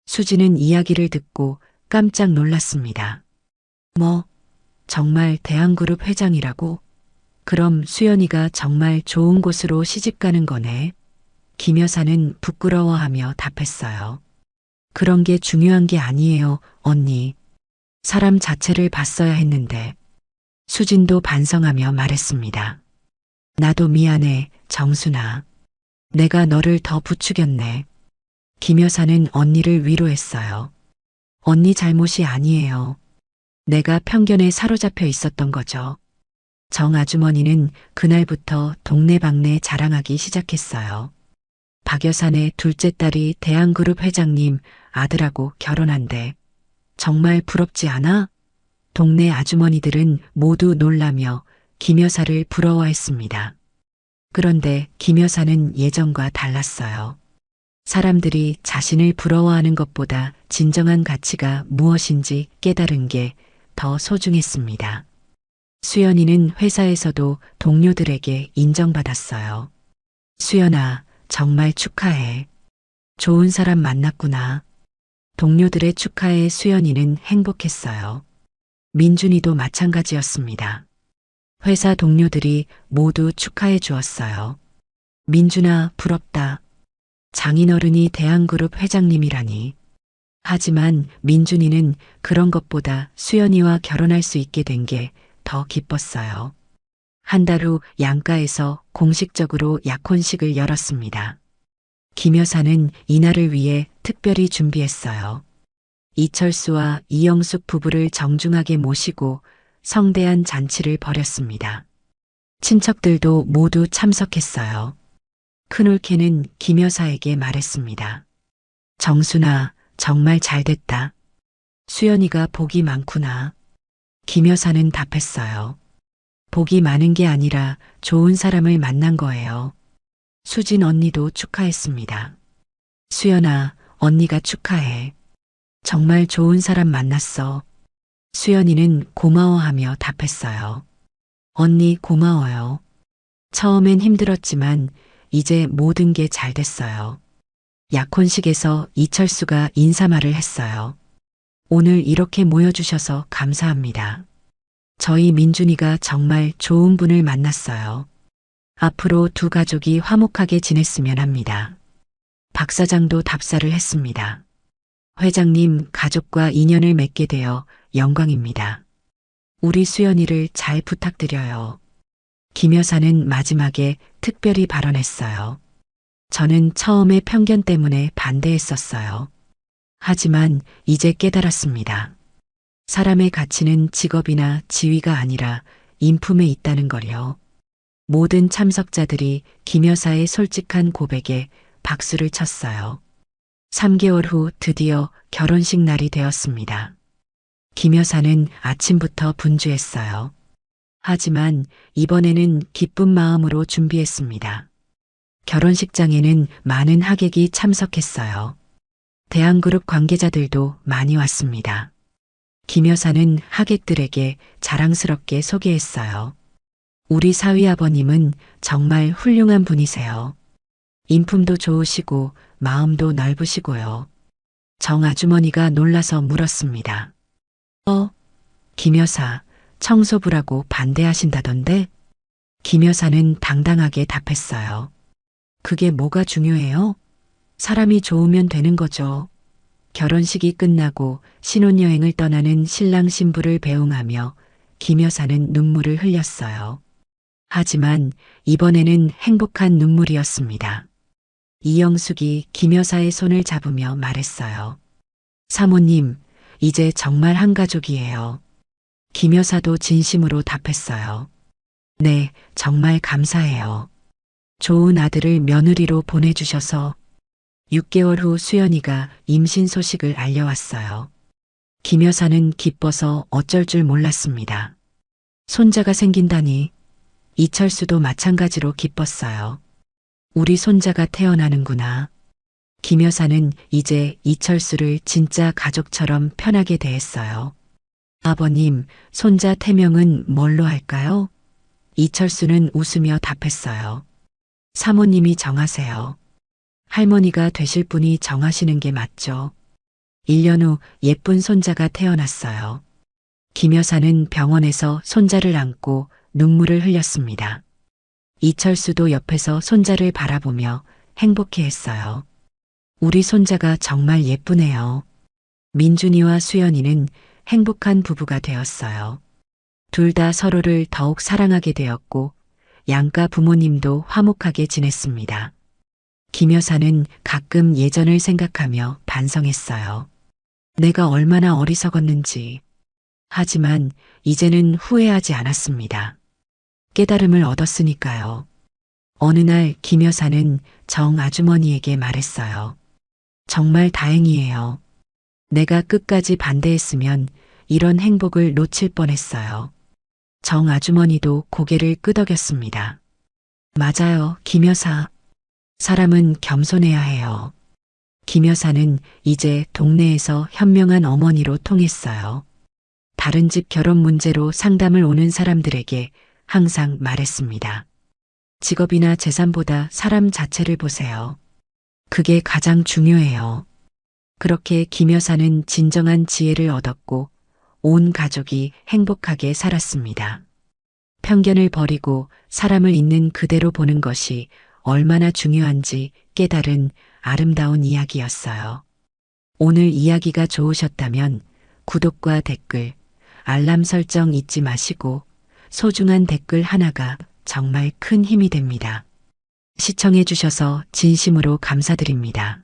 수진은 이야기를 듣고 깜짝 놀랐습니다. 뭐, 정말 대한그룹 회장이라고? 그럼 수연이가 정말 좋은 곳으로 시집 가는 거네. 김 여사는 부끄러워하며 답했어요. 그런 게 중요한 게 아니에요, 언니. 사람 자체를 봤어야 했는데. 수진도 반성하며 말했습니다. 나도 미안해, 정순아. 내가 너를 더 부추겼네. 김 여사는 언니를 위로했어요. 언니 잘못이 아니에요. 내가 편견에 사로잡혀 있었던 거죠. 정 아주머니는 그날부터 동네방네 자랑하기 시작했어요. 박 여사네 둘째 딸이 대한그룹 회장님 아들하고 결혼한대. 정말 부럽지 않아? 동네 아주머니들은 모두 놀라며 김 여사를 부러워했습니다. 그런데 김 여사는 예전과 달랐어요. 사람들이 자신을 부러워하는 것보다 진정한 가치가 무엇인지 깨달은 게 더 소중했습니다. 수연이는 회사에서도 동료들에게 인정받았어요. 수연아, 정말 축하해. 좋은 사람 만났구나. 동료들의 축하에 수연이는 행복했어요. 민준이도 마찬가지였습니다. 회사 동료들이 모두 축하해 주었어요. 민준아, 부럽다. 장인어른이 대한그룹 회장님이라니. 하지만 민준이는 그런 것보다 수연이와 결혼할 수 있게 된 게 더 기뻤어요. 한 달 후 양가에서 공식적으로 약혼식을 열었습니다. 김 여사는 이날을 위해 특별히 준비했어요. 이철수와 이영숙 부부를 정중하게 모시고 성대한 잔치를 벌였습니다. 친척들도 모두 참석했어요. 큰올케는 김 여사에게 말했습니다. 정순아, 정말 잘 됐다. 수연이가 복이 많구나. 김 여사는 답했어요. 복이 많은 게 아니라 좋은 사람을 만난 거예요. 수진 언니도 축하했습니다. 수연아, 언니가 축하해. 정말 좋은 사람 만났어. 수연이는 고마워하며 답했어요. 언니 고마워요. 처음엔 힘들었지만 이제 모든 게 잘 됐어요. 약혼식에서 이철수가 인사말을 했어요. 오늘 이렇게 모여주셔서 감사합니다. 저희 민준이가 정말 좋은 분을 만났어요. 앞으로 두 가족이 화목하게 지냈으면 합니다. 박 사장도 답사를 했습니다. 회장님, 가족과 인연을 맺게 되어 영광입니다. 우리 수연이를 잘 부탁드려요. 김 여사는 마지막에 특별히 발언했어요. 저는 처음에 편견 때문에 반대했었어요. 하지만 이제 깨달았습니다. 사람의 가치는 직업이나 지위가 아니라 인품에 있다는 걸요. 모든 참석자들이 김 여사의 솔직한 고백에 박수를 쳤어요. 3개월 후 드디어 결혼식 날이 되었습니다. 김 여사는 아침부터 분주했어요. 하지만 이번에는 기쁜 마음으로 준비했습니다. 결혼식장에는 많은 하객이 참석했어요. 대한그룹 관계자들도 많이 왔습니다. 김 여사는 하객들에게 자랑스럽게 소개했어요. 우리 사위 아버님은 정말 훌륭한 분이세요. 인품도 좋으시고 마음도 넓으시고요. 정 아주머니가 놀라서 물었습니다. 김 여사, 청소부라고 반대하신다던데? 김 여사는 당당하게 답했어요. 그게 뭐가 중요해요? 사람이 좋으면 되는 거죠. 결혼식이 끝나고 신혼여행을 떠나는 신랑 신부를 배웅하며 김 여사는 눈물을 흘렸어요. 하지만 이번에는 행복한 눈물이었습니다. 이영숙이 김 여사의 손을 잡으며 말했어요. 사모님, 이제 정말 한 가족이에요. 김 여사도 진심으로 답했어요. 네, 정말 감사해요. 좋은 아들을 며느리로 보내주셔서 6개월 후 수연이가 임신 소식을 알려왔어요. 김 여사는 기뻐서 어쩔 줄 몰랐습니다. 손자가 생긴다니. 이철수도 마찬가지로 기뻤어요. 우리 손자가 태어나는구나. 김 여사는 이제 이철수를 진짜 가족처럼 편하게 대했어요. 아버님, 손자 태명은 뭘로 할까요? 이철수는 웃으며 답했어요. 사모님이 정하세요. 할머니가 되실 분이 정하시는 게 맞죠. 1년 후 예쁜 손자가 태어났어요. 김 여사는 병원에서 손자를 안고 눈물을 흘렸습니다. 이철수도 옆에서 손자를 바라보며 행복해했어요. 우리 손자가 정말 예쁘네요. 민준이와 수연이는 행복한 부부가 되었어요. 둘 다 서로를 더욱 사랑하게 되었고 양가 부모님도 화목하게 지냈습니다. 김 여사는 가끔 예전을 생각하며 반성했어요. 내가 얼마나 어리석었는지. 하지만 이제는 후회하지 않았습니다. 깨달음을 얻었으니까요. 어느 날 김 여사는 정 아주머니에게 말했어요. 정말 다행이에요. 내가 끝까지 반대했으면 이런 행복을 놓칠 뻔했어요. 정 아주머니도 고개를 끄덕였습니다. 맞아요, 김 여사. 사람은 겸손해야 해요. 김 여사는 이제 동네에서 현명한 어머니로 통했어요. 다른 집 결혼 문제로 상담을 오는 사람들에게 항상 말했습니다. 직업이나 재산보다 사람 자체를 보세요. 그게 가장 중요해요. 그렇게 김 여사는 진정한 지혜를 얻었고 온 가족이 행복하게 살았습니다. 편견을 버리고 사람을 있는 그대로 보는 것이 얼마나 중요한지 깨달은 아름다운 이야기였어요. 오늘 이야기가 좋으셨다면 구독과 댓글, 알람 설정 잊지 마시고 소중한 댓글 하나가 정말 큰 힘이 됩니다. 시청해 주셔서 진심으로 감사드립니다.